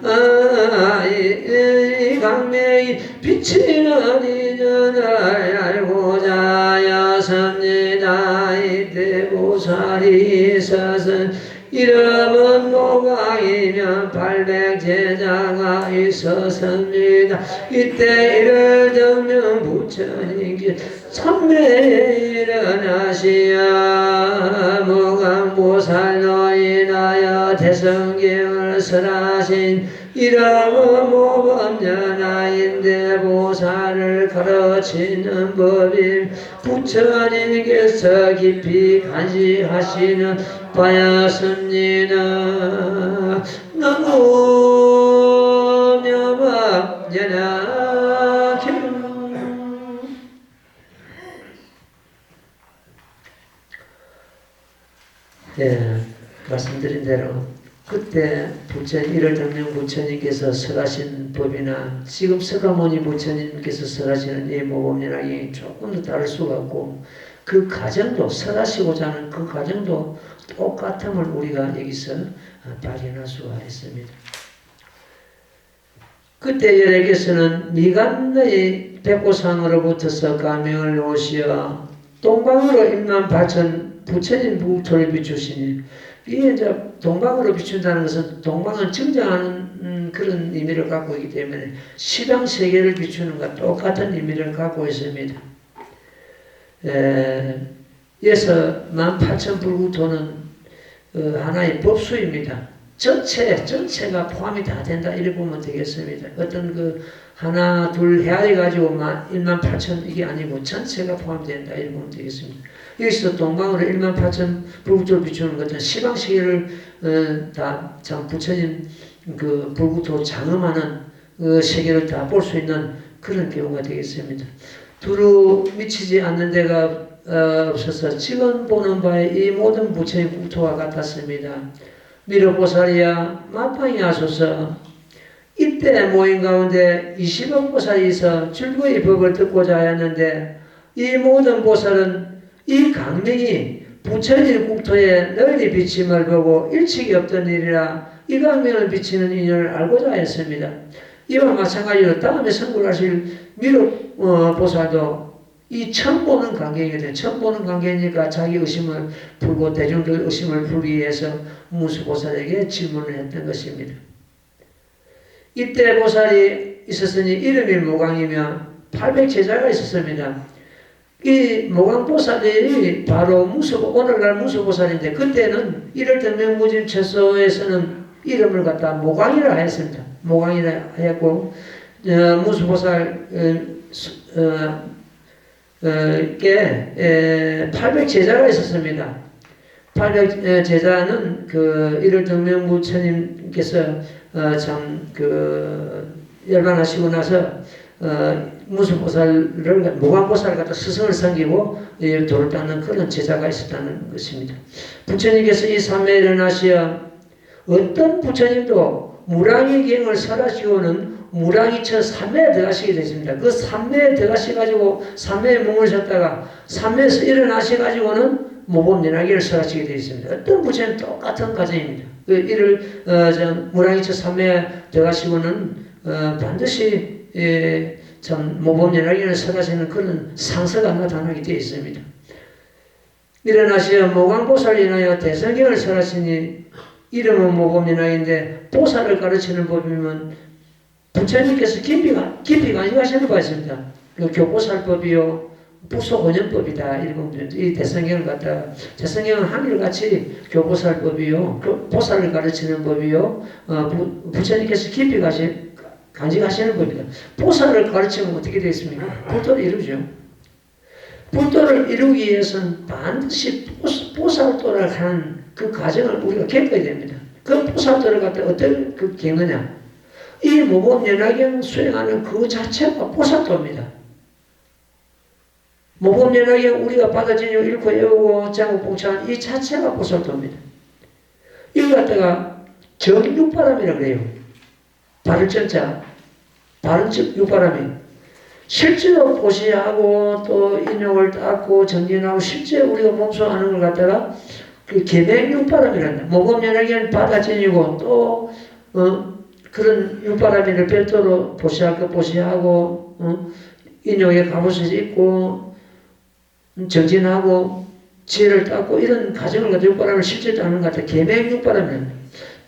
Speaker 1: 이 강명이 비치는 인연을 알고자 하였습니다. 이때 보살이 서서 이름은 모광이며 800제자가 있었습니다. 이때 이를 듣는 부처님께 참매에 일어나시어 모광보살로 인하여 대성경을 설하신 이름은 모범연하인데 보살을 가르치는 법임. 부처님께서 깊이 간직하시는 바였습니다. 나무 묘박연하 김. 예, 말씀드린 대로 그때 부처님, 이를 듣는 부처님께서 설하신 법이나 지금 석가모니 부처님께서 설하시는 이 모범연학이 조금 더 다를 수가 없고 그 과정도 설하시고자 하는 그 과정도 똑같음을 우리가 여기서 발견할 수가 있습니다. 그때 열애께서는 미간의 백고상으로부터서 가명을 놓으시어 동방으로 18,000 부처님 국토를 비추시니 이게 이제 동방으로 비춘다는 것은 동방은 증장하는 그런 의미를 갖고 있기 때문에 시방 세계를 비추는 것과 똑같은 의미를 갖고 있습니다. 그래서 18,000불국토는 하나의 법수입니다. 전체가 포함이 다 된다 이렇게 보면 되겠습니다. 어떤 그 하나 둘 해가지고 18,000 이게 아니고 전체가 포함된다 이렇게 보면 되겠습니다. 여기서 동방으로 18,000불국토를 비추는 것은 시방세계를 다 참 부처님 그 불국토 장엄하는 그 세계를 다 볼 수 있는 그런 경우가 되겠습니다. 두루 미치지 않는 데가 없어서 지금 보는 바에 이 모든 부처님 국토와 같았습니다. 미륵보살이야 마땅히 하소서. 이때 모인 가운데 20억 보살이 있어 즐거이 법을 듣고자 하였는데 이 모든 보살은 이 강명이 부처님 국토에 널리 비침을 보고 일찍이 없던 일이라 이 강명을 비치는 인연을 알고자 하였습니다. 이와 마찬가지로 다음에 선고하실 미륵 보살도 이 처음 보는 관계이거든요. 처음 보는 관계니까 자기 의심을 풀고 대중들 의심을 풀기 위해서 무수보살에게 질문을 했던 것입니다. 이때 보살이 있었으니 이름이 모광이며 800제자가 있었습니다. 이 모광보살이 바로 오늘날 무수보살인데 그때는 이를 듣는 무진체소에서는 이름을 갖다 모광이라 했습니다. 모광이라 했고 무수보살 800제자가 있었습니다. 800제자는 그 이를 듣는 부처님께서 참 그 열반하시고 나서 무수보살을 모광보살을 갖다 스승을 섬기고 돌을 닦는 그런 제자가 있었다는 것입니다. 부처님께서 이 삼매에 일어나시어 어떤 부처님도 무량의경을 설하시고는 무량이처 삼매에 들어가시게 되십니다. 그 삼매에 들어가셔가지고 삼매에 몸을 셨다가 삼매에서 일어나셔가지고는 모범연하기를 설하시게 되어 있습니다. 어떤 부처님 똑같은 과정입니다. 이를 무량이처 삼매에 들어가시고는 반드시 참 모범연하기를 설하시는 그런 상서가 나타나게 되어 있습니다. 일어나시어 모광보살을 인하여 대성경을 설하시니 이름은 모범연하기인데 보살을 가르치는 법이면 부처님께서 깊이 간직하시는 바가 있습니다. 그 교보살법이요 부소곤연법이다. 이 대성경을 갖다 대성경은 한결같이 교보살법이요 보살을 가르치는 법이요 부처님께서 깊이 간직하시는 법이다. 보살을 가르치면 어떻게 되겠습니까? 불도를 이루죠. 불도를 이루기 위해서는 반드시 보살도를 하는 그 과정을 우리가 겪어야 됩니다. 그 보살도를 갖다 어떤 그 경느냐? 이 모범연화경 수행하는 그 자체가 보살도입니다. 모범연화경 우리가 받아들이고 읽고 외우고 장국봉창 이 자체가 보살도입니다. 이걸 갖다가 정육바람이라고 그래요. 바를 전자, 바른 즉 육바람이. 실제로 보시하고 또 인용을 닦고 정진하고 실제 우리가 몸소 하는 걸 갖다가 그 계맹육바람이란다. 모범연화경을 받아들이고 또 그런 육바람이를 별도로 보시할 것 보시하고 인용에 가보실 수 있고 정진하고 지혜를 닦고 이런 과정을 가지고 육바람을 실제로 하는 것 같아. 계맹육바람이란다.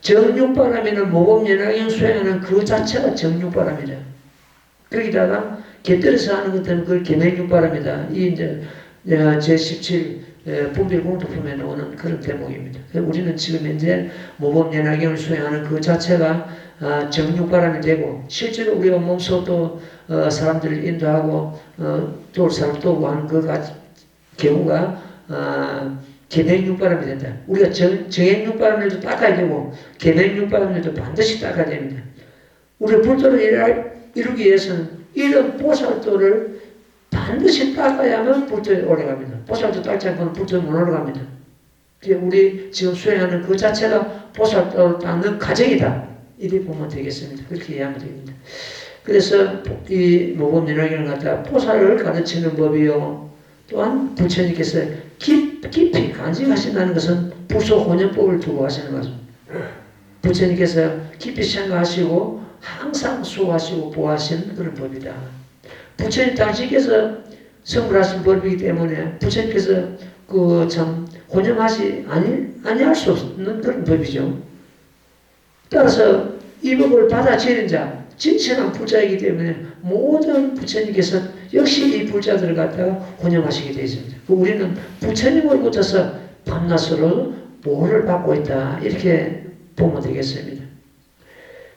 Speaker 1: 정육바람이는 모범연화경 수행하는 그 자체가 정육바람이다. 거기다가 곁들여서 하는 것들은 그걸 계맹육바람이다. 이 이제 제17 분별공통품에 나오는 그런 대목입니다. 우리는 지금 현재 모범연화경을 수행하는 그 자체가 정육바람이 되고 실제로 우리가 몸소 또 사람들을 인도하고 도울 사람 도우고 하는 그 경우가 계맹육바람이 된다. 우리가 정행육바람들도 닦아야 되고 계맹육바람들도 반드시 닦아야 됩니다. 우리가 불도를 이루기 위해서는 이런 보살도를 반드시 닦아야만 불도에 올라갑니다. 보살도 닦지 않고는 불도에 못 올라갑니다. 우리 지금 수행하는 그 자체가 보살도를 닦는 과정이다. 이렇게 보면 되겠습니다. 그렇게 이해하면 됩니다. 그래서 이 모범연화경을 갖다가 보살을 가르치는 법이요. 또한 부처님께서 깊이 간직하신다는 것은 부소혼연법을 두고 하시는 것입니다. 부처님께서 깊이 생각하시고 항상 수호하시고 보호하시는 그런 법이다. 부처님 당신께서 성불하신 법이기 때문에 부처님께서 그 참 혼용하시 아니할 수 없는 그런 법이죠. 따라서 이 법을 받아들인 자, 진실한 불자이기 때문에 모든 부처님께서 역시 이 불자들을 갖다가 혼용하시게 되어 있습니다. 우리는 부처님으로부터서 밤낮으로 보호를 받고 있다. 이렇게 보면 되겠습니다.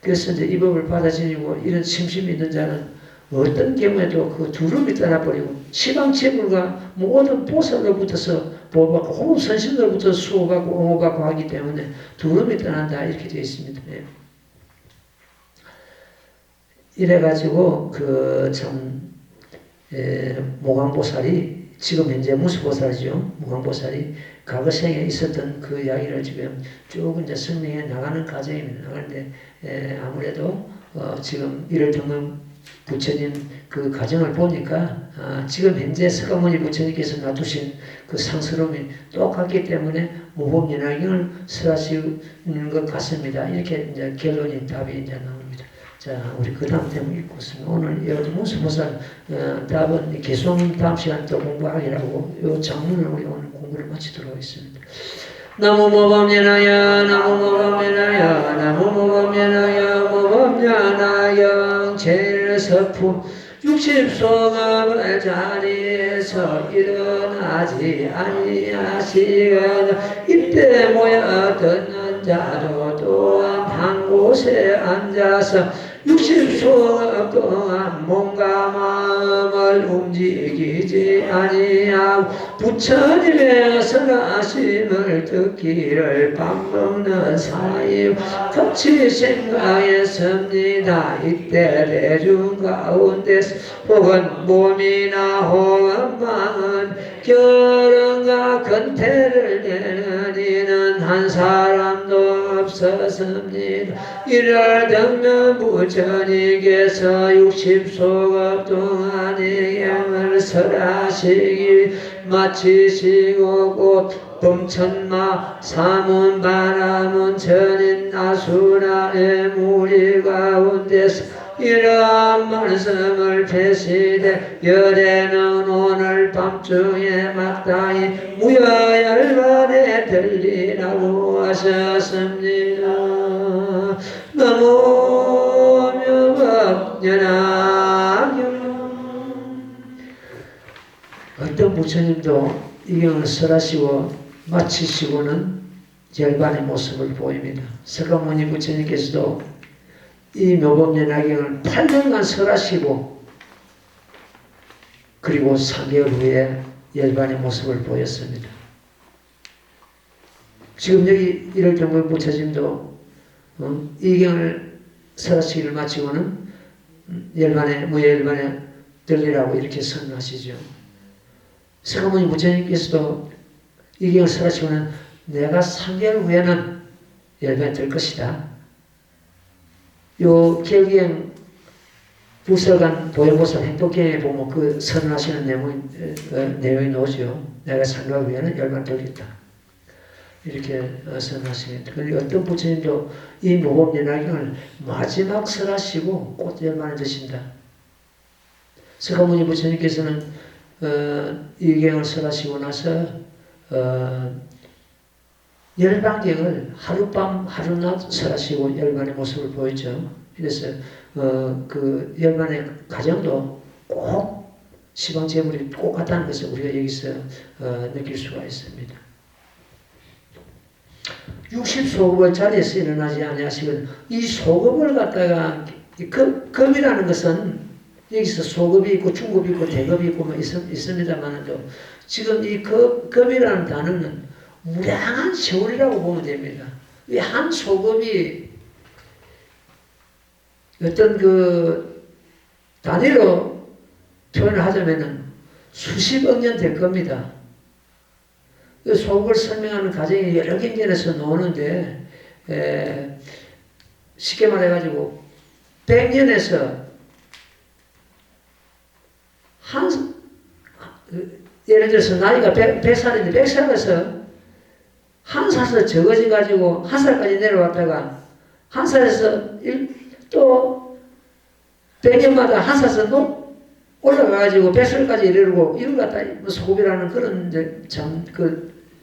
Speaker 1: 그래서 이제 이 법을 받아들이고 이런 심심이 있는 자는 어떤 경우에도 그 두름이 떠나버리고 시방체불과 모든 보살로부터서 보호받고 호흡 선신으로부터 수호받고 옹호받고 하기 때문에 두름이 떠난다 이렇게 되어 있습니다. 네. 이래가지고 모광보살이 지금 현재 무수보살이죠. 무광보살이 과거 생에 있었던 그 이야기를 지금 쭉 이제 설명해 나가는 과정입니다. 나가는데 아무래도 지금 이를 듣는 부처님 그 과정을 보니까 지금 현재 석가모니 부처님께서 놔두신 그 상스러움이 똑같기 때문에 모범연화경을 설하시는 것 같습니다. 이렇게 이제 결론이 답이 이제 나옵니다. 자, 우리 그 다음 대목 읽고 있습니다. 오늘 이 무수보살 답은 개송 다음 시간 또 공부하기라고 이 장문을 우리 오늘 공부를 마치도록 하겠습니다. 나무 모범연화야 나무 모범연화야 나무 모범연화야 모범연화야 제일서품 60소감을 자리에서 일어나지 아니하시거나 이때 모여 듣는 자도 또한 한 곳에 앉아서 60소감 동안 몸과 마음을 움직이지 아니하고 부처님의 선하심을 듣기를 밥 먹는 사이 같이 생각했습니다. 이때 대중 가운데서 혹은 몸이나 혹은 마음 결혼과 근태를 내는 이는 한 사람도 없었습니다. 이를 듣는 부처님께서 60소급 동안의 양을 설하시기 마치시고 곧 범천마 사문 바라문 천인 나수라의 무리 가운데서 이러한 말씀을 폐시되 열애는 오늘 밤중에 마땅히 무여열반에 들리라고 하셨습니다. 너무 명합연하경. 어떤 부처님도 이 경을 설하시고 마치시고는 열반의 모습을 보입니다. 석가모니 부처님께서도 이 묘법연화경을 8년간 설하시고 그리고 3개월 후에 열반의 모습을 보였습니다. 지금 여기 이럴 경우에 부처님도 이경을 설하시기를 마치고는 무예열반에 들리라고 이렇게 선언하시죠. 서가모니 부처님께서도 이경을 설하시고는 내가 3개월 후에는 열반에 들 것이다. 요 결기행 부설관 도요보살 행복경에 보면 그 선언하시는 내용이 나오죠. 내가 3개월 후에는 열반에 들겠다. 이렇게 선언하십니다. 그런데 어떤 부처님도 이 모범연화경을 마지막 설하시고 곧 열반에 드신다. 서가모니 부처님께서는 이 경을 설하시고 나서 열반경을 하룻밤 하룻낮 설하시고 열반의 모습을 보였죠. 그래서 그 열반의 과정도 꼭 시방제물이 꼭 같다는 것을 우리가 여기서 느낄 수가 있습니다. 60소급을 자리에서 일어나지 아니하시거든. 이 소급을 갖다가 급이라는 것은 여기서 소급이 있고 중급이 있고 대급이 있고 뭐 있습니다만도 지금 이 급이라는 단어는 무량한 세월이라고 보면 됩니다. 이 한 소급이 어떤 그 단위로 표현을 하자면은 수십억 년 될 겁니다. 소급을 설명하는 과정이 여러 경전에서 나오는데 쉽게 말해가지고 100년에서 예를 들어서 나이가 100살인데 100살에서 한 살에서 적어져 가지고 한 살까지 내려왔다가 한 살에서 또 100년마다 한 살에서 또 올라가가지고 100살까지 이르고 이걸 갖다 소급이라는 그런 참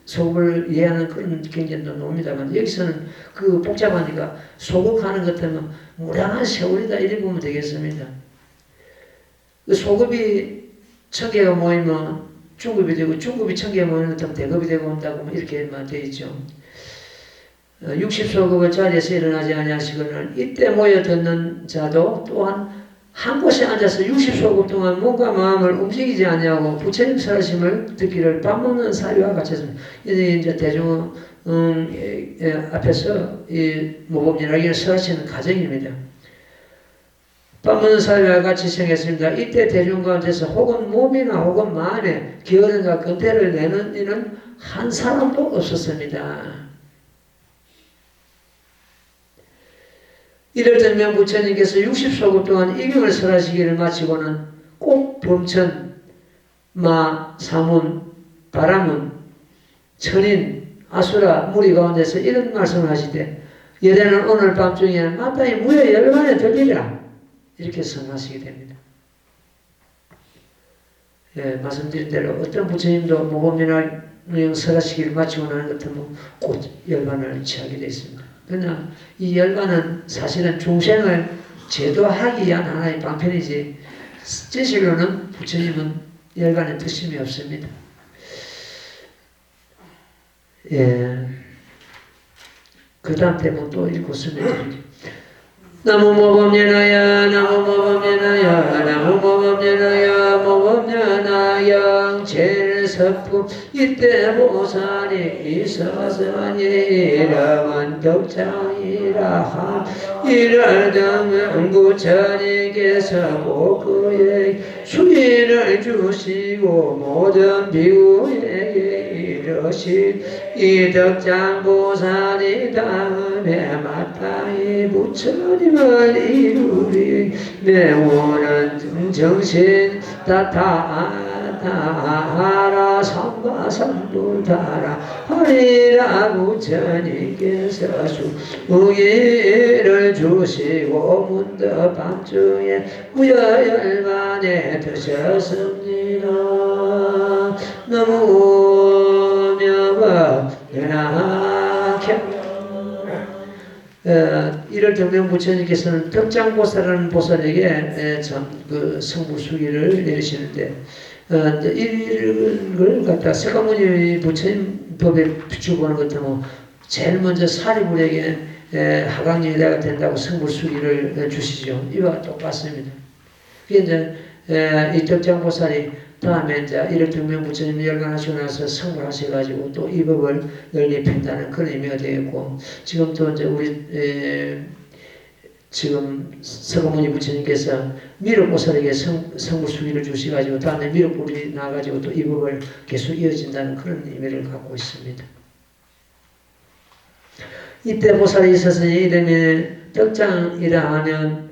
Speaker 1: 소급을 이해하는 그런 경전도 나옵니다만 여기서는 그 복잡하니까 소급하는 것 때문에 무량한 세월이다 이렇게 보면 되겠습니다. 그 소급이 1000개가 모이면 중급이 되고 중급이 1000개가 모이는 것은 대급이 되고 온다고 이렇게만 되어 있죠. 60소급을 자리에서 일어나지 아니하시거늘 이때 모여 듣는 자도 또한 한 곳에 앉아서 60소급 동안 몸과 마음을 움직이지 아니하고 부처님 설하심을 듣기를 밥 먹는 사리와 같이 했습니다. 이제 대중 앞에서 이 모범연화경을 설하시는 과정입니다. 밥 먹는 사리와 같이 생겼습니다. 이때 대중 가운데서 혹은 몸이나 혹은 마음에 게으름과 근태를 내는 이는 한 사람도 없었습니다. 이를 들면 부처님께서 60소급 동안 이경을 설하시기를 마치고는 꼭 범천, 마, 사문, 바라문, 천인, 아수라, 무리 가운데서 이런 말씀을 하시되 여대는 오늘 밤중에 마땅히 무여 열반에 들리라 이렇게 선언하시게 됩니다. 예, 말씀드린 대로 어떤 부처님도 모범연화경 설하시기를 마치고 나는 같으면 곧 열반을 취하게 되어 있습니다. 그러나 이 열반은 사실은 중생을 제도하기 위한 하나의 방편이지 진실로는 부처님은 열반에 드심이 없습니다. 예. 그 다음 대본 또 읽고 쓰면 나무 모범연화야 나무 모범연화야 나무 모범연화야 모범연화야 제일섭품 이때 보살이 있어서니 이름은 덕장이라 함 이를 등은 부처님께서 꼭 그의 수위를 주시고 모든 비구에게 이르신 이 덕장보살이 다음에 마땅히 부처님을 이루리 매우는 정신 다타하라 삼바삼부타라 하리라 부처님께서 수의를 주시고 문득 밤중에 무여열반에 드셨습니다. 너무 명법연하경 이를 들면 부처님께서는 덕장보살이라는 보살에게 그 성불수기를 내리시는데 이런 걸 갖다 서가모니 부처님 법에 비추고 하는 것 때문에 제일 먼저 사리불에게 하강예대가 된다고 성불수기를 주시죠. 이와 똑같습니다. 그게 이제 이 덕장보살이 다음에 이제 1월 등명 부처님이 열반하시고 나서 성불하셔가지고 또 이 법을 널리 핀다는 그런 의미가 되겠고, 지금 또 이제 우리 지금 서가모니 부처님께서 미륵보살에게 성불수기를 주셔가지고 다음에 미륵불이 나가지고 또 이 법을 계속 이어진다는 그런 의미를 갖고 있습니다. 이때 보살이 있어서 이름이 떡장이라 하면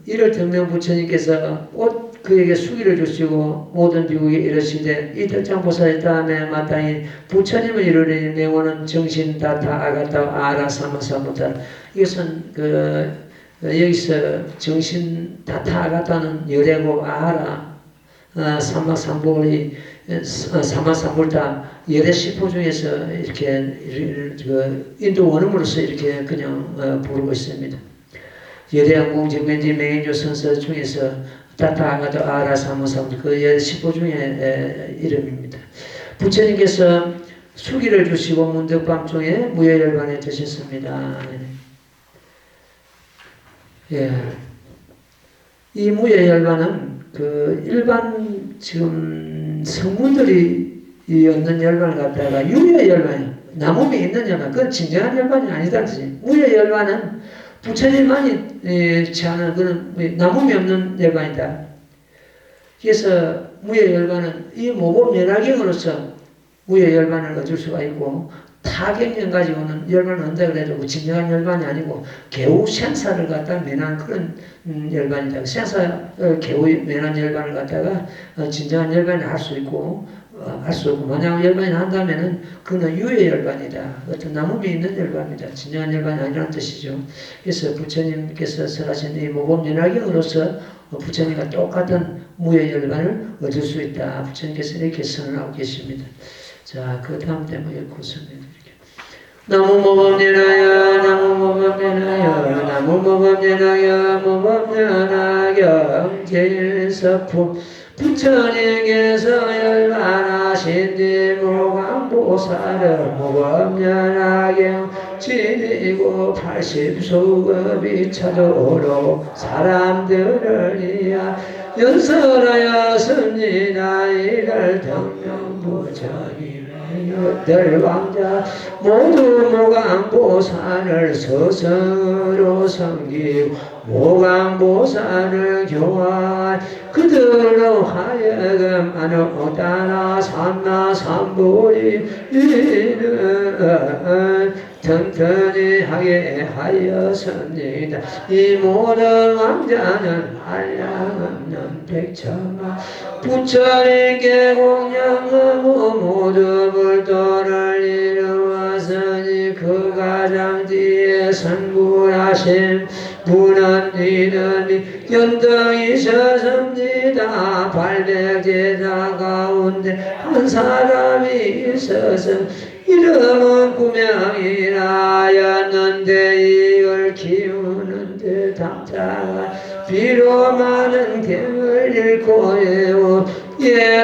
Speaker 1: 1월 등명 부처님께서 곧 그에게 수기를 주시고 모든 비국에 이르시되 이 떡장보살의 다음에 마땅히 부처님을 이루니 명호는 정신 다타 아가타 아라 사마사무타. 이것은 여기서 정신 다타 아가타는 열애고 아라 사마삼불이 사마삼불다 열애 시포 중에서 이렇게 인도 원음으로서 이렇게 그냥 부르고 있습니다. 열애항공 정면지 맹인조 선서 중에서 다타아가도 아라사무삼 그 10호 중에 이름입니다. 부처님께서 수기를 주시고 문득밤중에 무예열반에 드셨습니다. 예. 이 무예열반은 일반 지금 성문들이 없는 열반을 갖다가 유예열반이에요. 나무미 있는 열반. 그건 진정한 열반이 아니다지. 무예열반은 부처님만이 취하는 그런 나무미 없는 열반이다. 그래서 무예열반은 이 모범 연화경으로서 무예열반을 얻을 수가 있고, 타경련 가지고는 열반을 얻는다 그래도 진정한 열반이 아니고 개우 생사를 갖다 면한 그런 열반이다. 생사 개우 면한 열반을 갖다가 진정한 열반을 할 수 있고 할 수 없고, 만약 열반이 한다면은 그는 유예 열반이다. 어떤 나무미 있는 열반이다. 진정한 열반이 아니라는 뜻이죠. 그래서 부처님께서 설하신 이 모범 연화경으로서 부처님과 똑같은 무예 열반을 얻을 수 있다. 부처님께서 이렇게 선언하고 계십니다. 자, 그 다음 대목 읽고 설명드릴게요. 나무 모범연하여 나무 모범연하여 나무 모범연하여 모범연하여 제일서품 부처님께서 열반하신 뒤 모광보살을 모범연하경 지니고 80소급이 찾아오러 사람들을 위하 연설하였습니다. 이를 등명부처님의 여덟 왕자 모두 모광보살을 스스로 섬기고 모광보살을 교화 그들로 하여금 아노다나 삼나삼보리 이는 튼튼히 하게 하였습니다. 이 모든 왕자는 한량없는 백천만 부처님께 공양하고 모두 불도를 이루었으니 그 가장 뒤에 선구하신 분은 이름이 연등이셨습니다. 발백제자 가운데 한 사람이 있어서 이름은 구명이라였는데 이걸 키우는데 당장은 비로 많은 갱을 잃고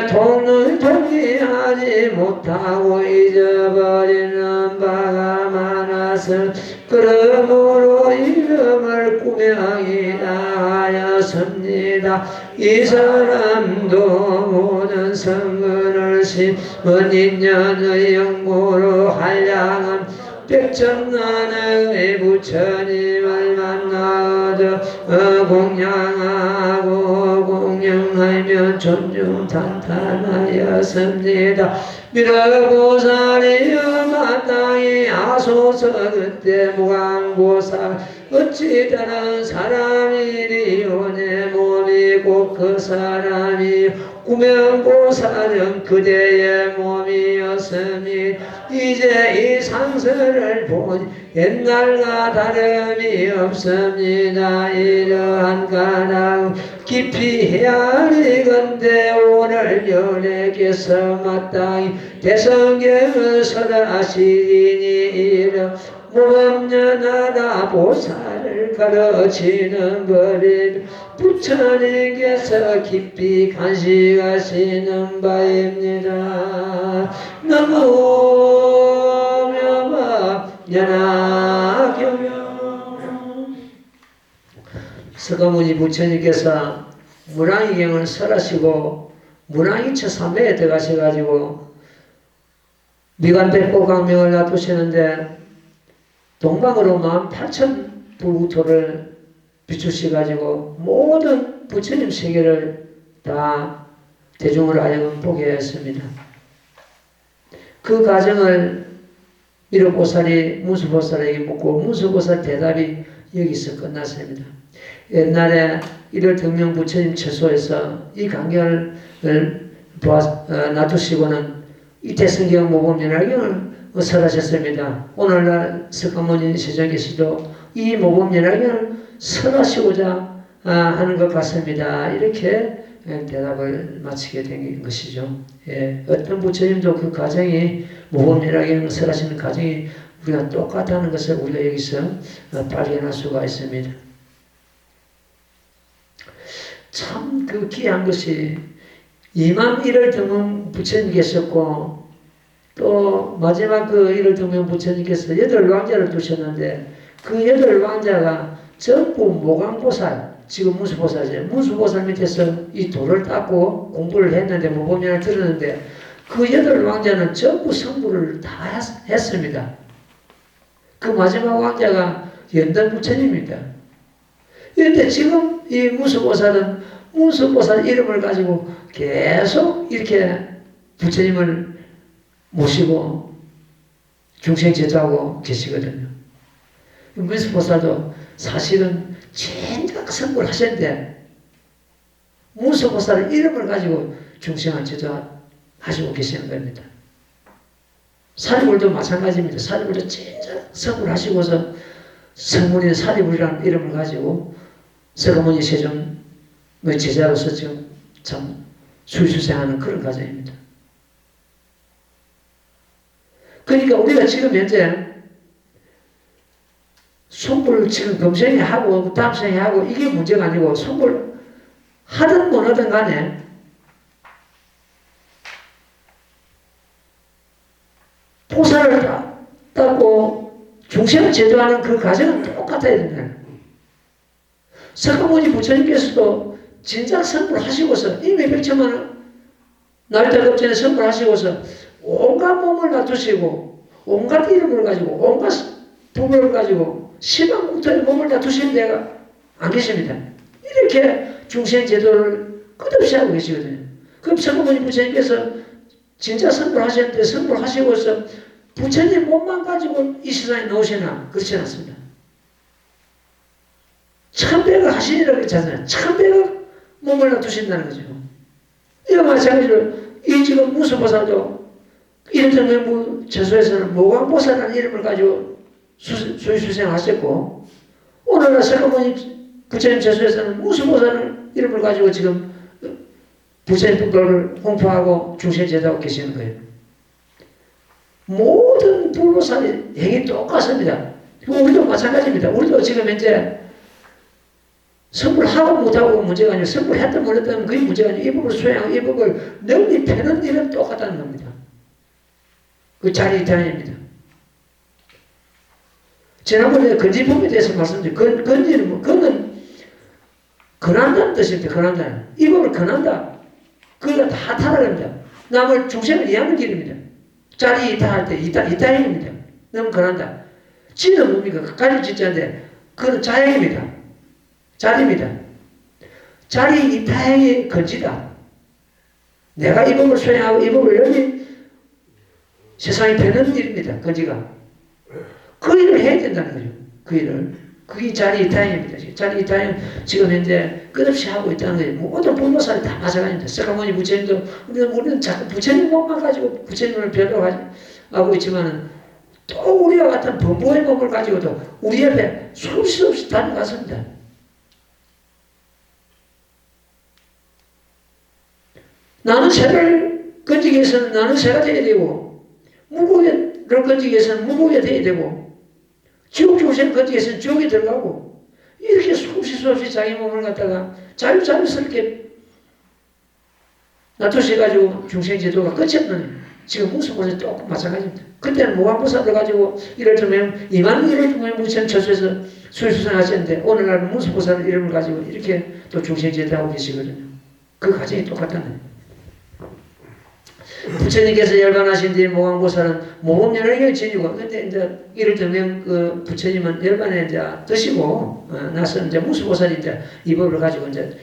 Speaker 1: 통을 통기하지 못하고 잊어버리는 바가 많아서 그러므로 이름을 구명이라 하였습니다. 이 사람도 모든 성근을 심은 인연의 영고로 한량은 백천만의 부처님을 만나 얻어 공양하고 공양하며 존중 탄탄하였습니다. 미륵보살이여 마땅히 하소서. 그때 무광보살 어찌 다른 사람이리요 내 몸이 곧 그 사람이 구명보살은 그대의 몸이었으니 이제 이 상세를 보니 옛날과 다름이 없습니다. 이러한 까닭 깊이 헤아리건대 오늘 연에게서 마땅히 대성경을 설하시리니 이름 모범연하라 보살을 가르치는 법이 부처님께서 깊이 간식하시는 바입니다. 나무 명합연하경. 서가모니 부처님께서 무량의경을 설하시고 문화인체 3회에 들어가셔가지고 미간백보 강명을 놔두시는데 동방으로 18,000불국토를 비추셔가지고 모든 부처님 세계를 다 대중으로 하여금 보게 했습니다. 그 과정을 미륵보살이 문수보살에게 묻고 문수보살 대답이 여기서 끝났습니다. 옛날에 1월 등명 부처님 처소에서 이 강경을 놔두시고는 이태성경 모범연화경을 설하셨습니다. 오늘날 석가모니 시정에서도 이 모범연화경을 설하시고자 하는 것 같습니다. 이렇게 대답을 마치게 된 것이죠. 예, 어떤 부처님도 그 과정이 모범연화경을 설하시는 과정이 우리가 똑같다는 것을 우리가 여기서 발견할 수가 있습니다. 참 그 귀한 것이 2만 1월 등문 부처님 계셨고 또 마지막 그 1월 등문 부처님께서 8왕자를 두셨는데 그 8왕자가 전부 모강보살, 지금 문수보살이죠. 문수보살 밑에서 이 돌을 닦고 공부를 했는데 모범연을 들었는데 그 8왕자는 전부 성불을 다 했습니다. 그 마지막 왕자가 연단 부처님입니다. 그런데 지금 이 문수보살은 문수보살 이름을 가지고 계속 이렇게 부처님을 모시고 중생 제도하고 계시거든요. 문수보살도 사실은 진작 성불 하셨는데 문수보살 이름을 가지고 중생을 제도하시고 계시는 겁니다. 사리불도 마찬가지입니다. 사리불도 진작 성불 하시고서 성문인 사리불이라는 이름을 가지고 석가모니 세존 제자로서 지금 참 수수생하는 그런 과정입니다. 그러니까 우리가 지금 현재 손불 지금 금생에 하고 다음 생에 하고 이게 문제가 아니고 손불 하든 못 하든 간에 포사를 닦고 중생을 제도하는 그 과정은 똑같아야 된다. 석가모니 부처님께서도 진작 선불하시고서 이미 백천만 날짜급 전에 선불하시고서 온갖 몸을 놔두시고 온갖 이름을 가지고 온갖 부분을 가지고 시방국토의 몸을 놔두시는 데가 안 계십니다. 이렇게 중생 제도를 끝없이 하고 계시거든요. 그럼 석가모니 부처님께서 진짜 선불하셨는데 선불하시고서 부처님 몸만 가지고 이 세상에 나오시나? 그렇지 않습니다. 천백을 하시니라고 그랬잖아요. 천백을 몸을 놔두신다는 거죠. 이와 마찬가지로 이 지금 문수보살도 일등명부 처소에서는 모광보살이라는 이름을 가지고 수행을 하셨고 오늘날 석가모니 부처님 처소에서는 문수보살이라는 이름을 가지고 지금 부처님 법을 홍보하고 중생제도하고 계시는 거예요. 모든 불보살의 행위 똑같습니다. 우리도 마찬가지입니다. 우리도 지금 현재 선불하고 못하고 문제가 아니고 선불했든 못했든 그게 문제가 아니고 이 법을 수행하고 이 법을 널리 펴는 일은 똑같다는 겁니다. 그 자리이탈입니다. 지난번에 건지법에 대해서 말씀드렸죠. 건지는 뭐, 그거는 건한다는 뜻입니다. 건한다. 이 법을 건한다. 그걸 다 타락합니다. 남을 중생을 이해하는 길입니다. 자리 이탈할 때 이탈입니다. 너무 건한다. 지는 뭡니까? 가지 짓자인데 그건 자행입니다. 자리입니다. 자리 이타행의 건지다. 내가 이 법을 수행하고 이 법을 열리 세상에 펴는 일입니다. 건지가. 그 일을 해야 된다는 거죠. 그 일을. 그게 자리 이타행입니다. 자리 이타행 지금 현재 끝없이 하고 있다는 거죠. 모든 불보살이 다 마찬가지입니다. 석가모니 부처님도 우리는 자꾸 부처님 몸만 가지고 부처님을 별로 하고 있지만은 또 우리와 같은 범부의 몸을 가지고도 우리 옆에 수없이 없이 다녀갔습니다. 나는 새를 건지기 위해서는 나는 새가 되어야 되고 무고를 건지기 위해서는 무고가 되어야 되고 지옥 중생을 건지기 위해서는 지옥에 들어가고 이렇게 수없이 자기 몸을 갖다가 자유스럽게 놔두셔가지고 중생제도가 끝이 없는 지금 문수보살이 똑같 마찬가지입니다. 그때는 모광보살을 가지고 이럴 정도면 2만 1월 정도의 무천 처소에서 수행하셨는데 오늘날 문수보살 이름을 가지고 이렇게 또 중생제도하고 계시거든요. 그 과정이 똑같다는 거예요. 부처님께서 열반하신 뒤 모광보살은 모범 연예계를 지니고, 근데 이제 이를 들면 그 부처님은 열반에 이제 드시고, 나서 이제 무수보살이 이제 이 법을 가지고 이제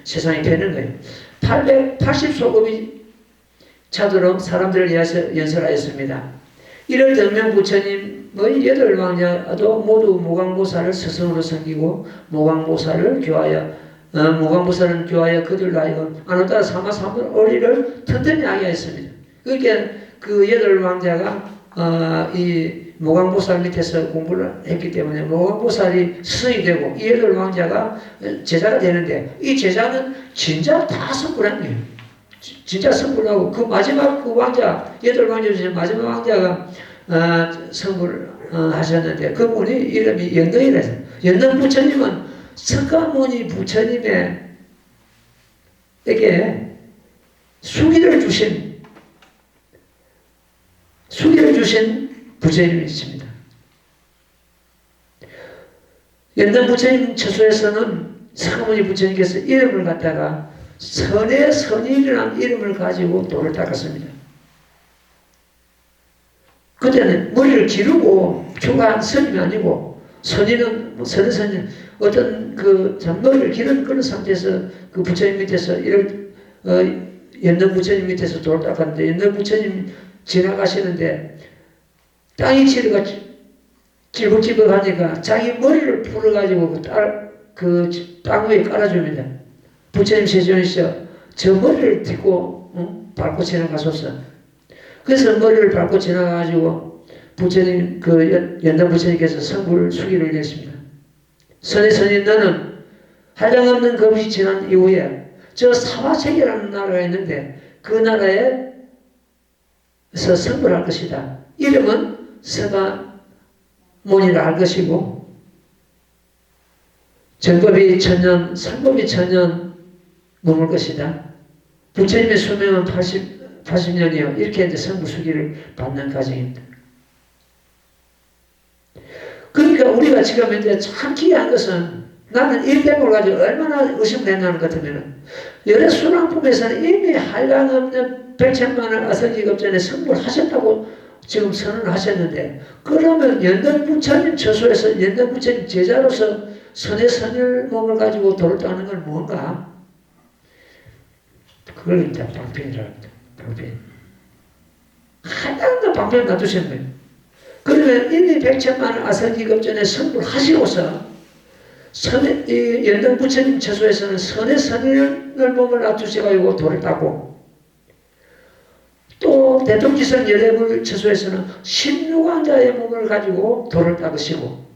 Speaker 1: 세상에 펴는 거예요. 880소급이 차도록 사람들을 위해서 연설하였습니다. 이를 들면 부처님의 8왕자도 모두 모광보살을 스승으로 섬기고, 모광보살은 교하여 그들로 하여금 아노따 사마삼을 어리를 튼튼히 하게 했습니다. 그러니까 그 8왕자가 이 모광보살 밑에서 공부를 했기 때문에 모광보살이 스승이 되고 이 8왕자가 제자가 되는데, 이 제자는 진짜 다 성불한 거예요. 진짜 성불하고 그 마지막 그 왕자, 8왕자 중에 마지막 왕자가 성불 하셨는데, 그 분이 이름이 연등이라서, 연등 부처님은 석가모니 부처님에게 수기를 주신 부처님이십니다. 연등 부처님 처소에서는 석가모니 부처님께서 이름을 갖다가 선의 선이라는 이름을 가지고 돌을 닦았습니다. 그때는 머리를 기르고 추가한 선임이 아니고, 선인은 선인 어떤 그 머리를 기른 그런 상태에서 그 부처님 밑에서 이를 연등 부처님 밑에서 돌을 닦았는데, 연등 부처님 지나가시는데 땅이 찌벅찌벅하니까 자기 머리를 풀어가지고 그 땅 위에 깔아줍니다. 부처님 세존이시여, 저 머리를 딛고 밟고 지나가소서. 그래서 머리를 밟고 지나가가지고 부처님 그 연등 부처님께서 성불 수기를 냈습니다. 선의 선인 너는 한량없는 겁이 지난 이후에 저 사화책이라는 나라가 있는데 그 나라에서 성불할 것이다. 이름은 석가모니라 할 것이고, 정법이 1000년, 상법이 1000년 머물 것이다. 부처님의 수명은 80년이요. 이렇게 이제 성불수기를 받는 과정입니다. 그러니까 우리가 지금 이제 참 기이한 것은, 나는 이 대목을 가지고 얼마나 의심을 했냐는 것 같으면, 열애순왕품에서는 이미 한량없는 100천만을 아성기급 전에 성불하셨다고 지금 선언하셨는데, 그러면 연등 부처님 처소에서 연등 부처님 제자로서 선의 선일 몸을 가지고 돌을 닦는 건 뭔가? 그걸 이제 방편이라고 합니다. 방편. 하나도 방편 놔두신 거예요. 그러면 이미 100천만을 아성기급 전에 성불하시고서 이 연등 부처님 처소에서는 선의 선일 몸을 놔두셔가지고 돌을 닦고, 또 대통지선 열애물 처소에서는 16왕자의 몸을 가지고 돌을 닦으시고,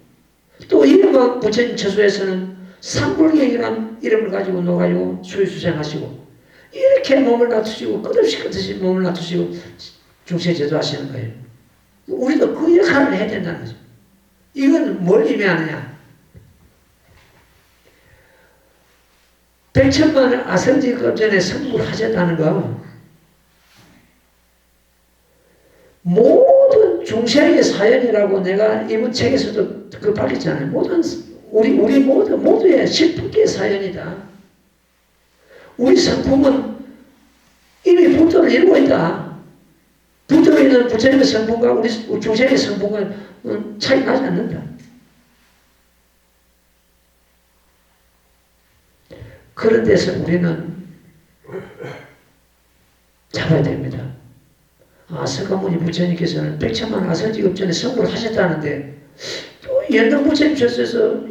Speaker 1: 또 이름왕 부처님 처소에서는 삼불경이라는 이름을 가지고 놓아가지고 수유수생하시고, 이렇게 몸을 놔두시고 끝없이 몸을 놔두시고 중세 제도하시는 거예요. 우리도 그 역할을 해야 된다는 거죠. 이건 뭘 의미하느냐? 100천만을 아성지급 전에 성불하셨다는 거, 모든 중생의 사연이라고 내가 이번 책에서도 그 밝혔잖아요. 모든 우리 모두의 10분의 사연이다. 우리 성품은 이미 불도를 이루고 있다. 불도에 있는 부처님의 성품과 우리 중생의 성품과 차이 나지 않는다. 그런 데서 우리는 잡아야 됩니다. 석가모니 부처님께서는 100천만 아성지급 전에 성불을 하셨다는데, 또 연등 부처님 처소에서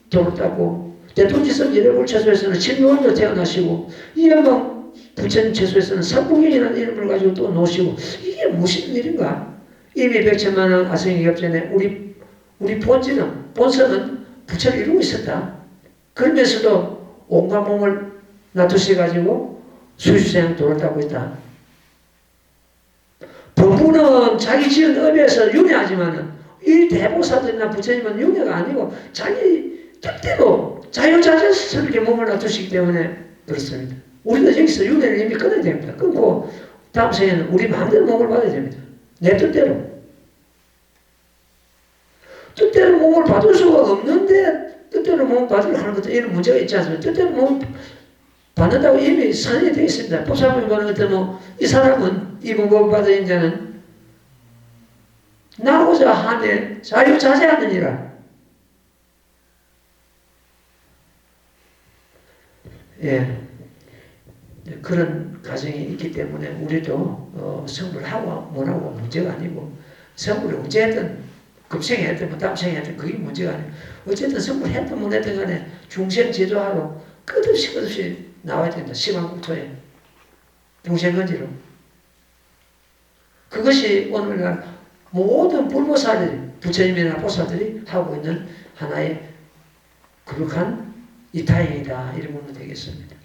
Speaker 1: 돌을 닦고, 대통지선 열애물 처소에서는 신묘원도 태어나시고, 이양방 부처님 처소에서는 삼부경이라는 이름을 가지고 또 놓으시고, 이게 무슨 일인가? 이미 100천만 아성지급 전에 우리 본성은 부처를 이루고 있었다. 그러면서도 온갖 몸을 놔두셔가지고 수수생 돌을 닦고 있다. 법부는 자기 지은 업에서 윤회하지만은, 이 대보사들이나 부처님은 윤회가 아니고 자기 뜻대로 자유자재로서 이렇게 몸을 놔두시기 때문에 그렇습니다. 우리도 여기서 윤회를 이미 끊어야 됩니다. 끊고 다음 생에는 우리 마음대로 몸을 받아야 됩니다. 내 뜻대로. 뜻대로 몸을 받을 수가 없는데 뜻대로 몸을 받으려고 하는 것도 이런 문제가 있지 않습니까? 뜻대로 몸을 받는다고 이미 선언이 되어 있습니다. 법사분이 보는 것도 뭐, 이 사람은, 이 문법을 받은 자는 나오자 하되 자유자재하느니라. 예. 그런 가정이 있기 때문에 우리도 성불 하고 못하고 문제가 아니고, 성불을 어쨌든 급생이 했든 뭐 땀생이 했든 그게 문제가 아니고, 어쨌든 성불 했든 못 했든 간에 중생 제도하러 끝없이 나와야 된다. 시간국토에 중생건지로. 그것이 오늘날 모든 불보살들이, 부처님이나 보살들이 하고 있는 하나의 거룩한 이타행이다. 이렇게 보면 되겠습니다.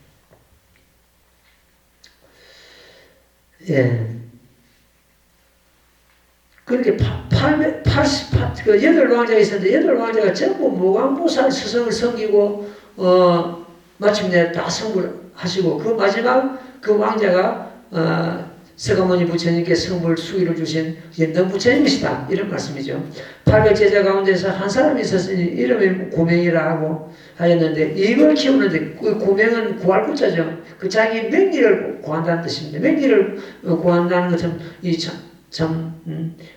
Speaker 1: 예. 그렇게 8왕자가 있었는데, 8왕자가 전부 무광보살 스승을 섬기고, 마침내 다 성불하시고, 그 마지막 그 왕자가, 서가모니 부처님께 성불 수위를 주신 연등 부처님이시다. 이런 말씀이죠. 800제자 가운데서 한 사람이 있었으니 이름이 고명이라 하고 하였는데, 이걸 키우는데, 그 고명은 구할 구자죠. 그 자기 명리를 구한다는 뜻입니다. 명리를 구한다는 것은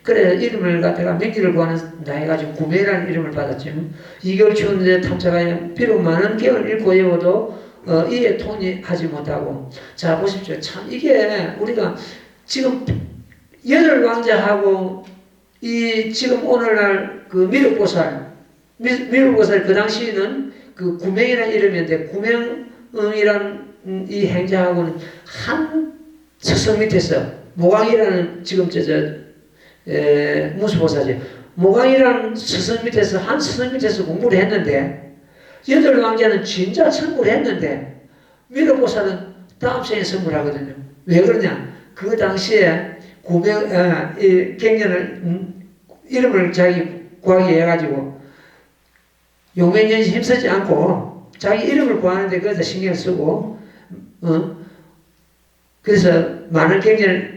Speaker 1: 그래, 이름을 갖다가 명리를 구한다 해가지고 고명이라는 이름을 받았죠. 이걸 키우는데 탐자가 비록 많은 경을 읽고 외워도 이에 통일하지 못하고. 자, 보십시오. 참, 이게 우리가 지금 8왕자하고 이 지금 오늘날 그 미륵보살 그 당시에는 그 구명이라는 이름이었는데, 구명이라는 이 행자하고는 한 스승 밑에서, 모광이라는 지금 무수보살이죠. 모광이라는 스승 밑에서, 한 스승 밑에서 공부를 했는데, 8왕자는 진짜 성불을 했는데, 미륵보살은 다음 생에 성불하거든요. 왜 그러냐? 그 당시에 경전을, 이름을 자기 구하기 해가지고, 용맹전시 힘쓰지 않고, 자기 이름을 구하는데 거기다 신경을 쓰고, 그래서 많은 경전을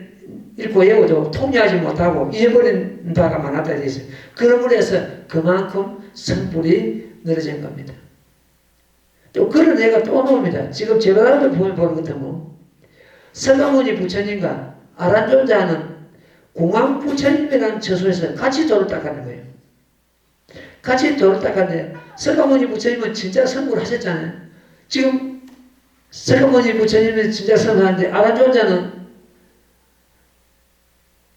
Speaker 1: 읽고 외워도 통일하지 못하고 잊어버린 바가 많았다 되어 있어요. 그러므로 해서 그만큼 성불이 늘어진 겁니다. 또 그런 애가 또 나옵니다. 지금 제가 보는 것 같으면 서가모니 부처님과 아란존자는 공황 부처님이라는 처소에서 같이 도를 닦아는 거예요. 같이 도를 닦았는데, 서가모니 부처님은 진짜 성불을 하셨잖아요. 지금 서가모니 부처님은 진짜 성불하는데, 아란존자는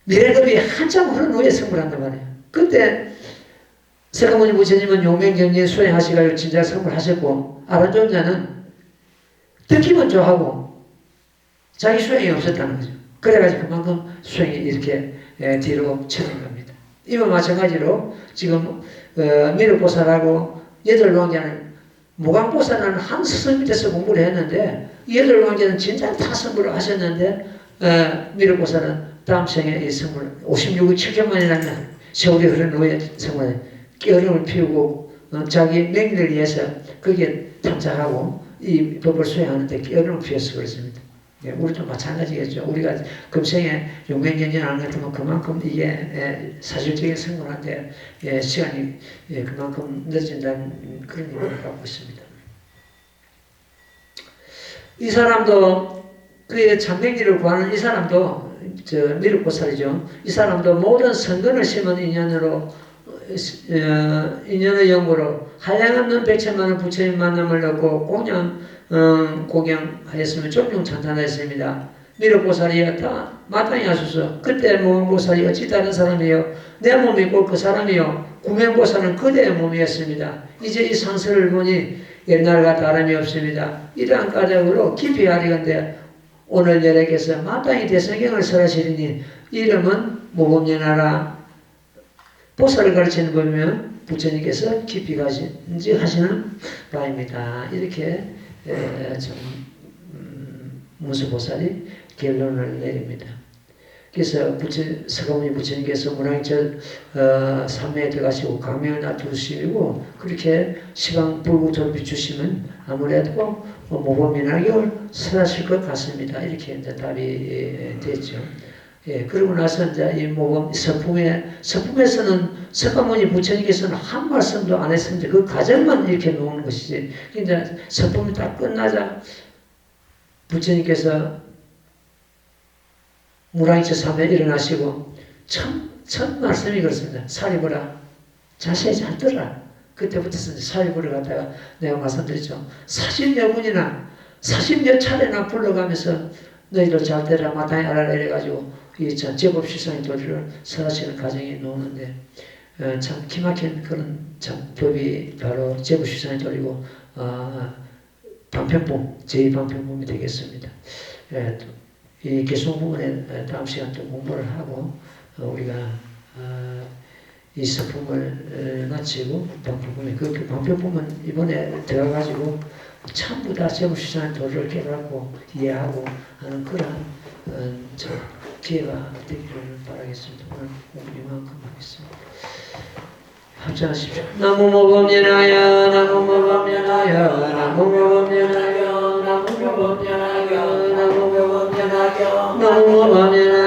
Speaker 1: 미래급이 한참 흐른 후에 성불한단 말이에요. 그때 서가모니 부처님은 용맹경리에 수행하시고 진짜 성불하셨고, 아란존자는 듣기만 좋아하고 자기 수행이 없었다는 거죠. 그래가지고 그만큼 수행이 이렇게 뒤로 쳐진 겁니다. 이와 마찬가지로 지금 미륵보살하고 8왕자는, 무광보살은 한 스승 밑에서 공부를 했는데, 8왕자는 진짜 다 성불을 하셨는데, 미륵보살은 다음 생에 이 성불 56억 7천만이라는 세월이 흐른 후에 성불에 깨어름을 피우고 자기 명리를 위해서 거기에 탐착하고 이 법을 수행하는데 깨어름을 피워서 그렇습니다. 예, 우리도 마찬가지겠죠. 우리가 금생에 용맹견전하는 것 같으면 그만큼 이게 사실적인 성불한데 시간이 그만큼 늦어진다는 그런 의미를 갖고 있습니다. 이 사람도 그의 참명리를 구하는 이 사람도 미륵보살이죠. 이 사람도 모든 선근을 심은 인연의 연구로 한량없는 백천만원 부처님 만남을 얻고 공양하였으며 종종 찬탄하였습니다. 미륵보살이었다. 마땅히 하소서. 그때 무광보살이 어찌 다른 사람이요 내 몸이 곧 그 사람이요 구명보살은 그대의 몸이었습니다. 이제 이 상설을 보니 옛날과 다름이 없습니다. 이러한 까닭으로 깊이 아리건대 오늘 여러께서 마땅히 대성경을 설하시리니 이름은 무범연하라. 보살을 가르치는 법이면 부처님께서 깊이 가신지 하시는 바입니다. 이렇게 무수보살이 결론을 내립니다. 그래서 서가모니 부처님께서 문화인철 삼매에 들어가시고 강명을 놔두시고 그렇게 시방불구토를 비추시면 아무래도 모범인학을 설하실 것 같습니다. 이렇게 이제 답이 됐죠. 예, 그러고 나서 이제 이 모범 서품에서는 서가모니 부처님께서는 한 말씀도 안 했습니다. 그 과정만 이렇게 놓은 것이지. 이제 서품이 다 끝나자 부처님께서 무량이체 3에 일어나시고 첫 말씀이 그렇습니다. 사리보라. 자세히 잘 들어라. 그때부터 사리보를 갖다가 내가 말씀드렸죠. 40여 분이나 40여 차례나 불러가면서 너희들 잘 들어라 마땅히 알아라 이래가지고 이 제법 실상의 도리를 설하시는 과정이 나오는데 참 기막힌 그런 참 법이 바로 제법 실상의 도리고 방편법 제2방편법이 되겠습니다. 이 개송 부분에 다음 시간 또 공부를 하고 우리가 이 서품을 마치고 방편법에 그 방편법은 이번에 들어가가지고 전부 다 제법실상의 도리를 깨닫고 이해하고 하는 그런 기회가 되기를 바라겠습니다. 오늘 공부 이만큼 하겠습니다. 합장하십시오. 나무모범연하여 나무모범연하여 나무모범연하여 나무모범연하여 나무모범연하여 나무모범연하여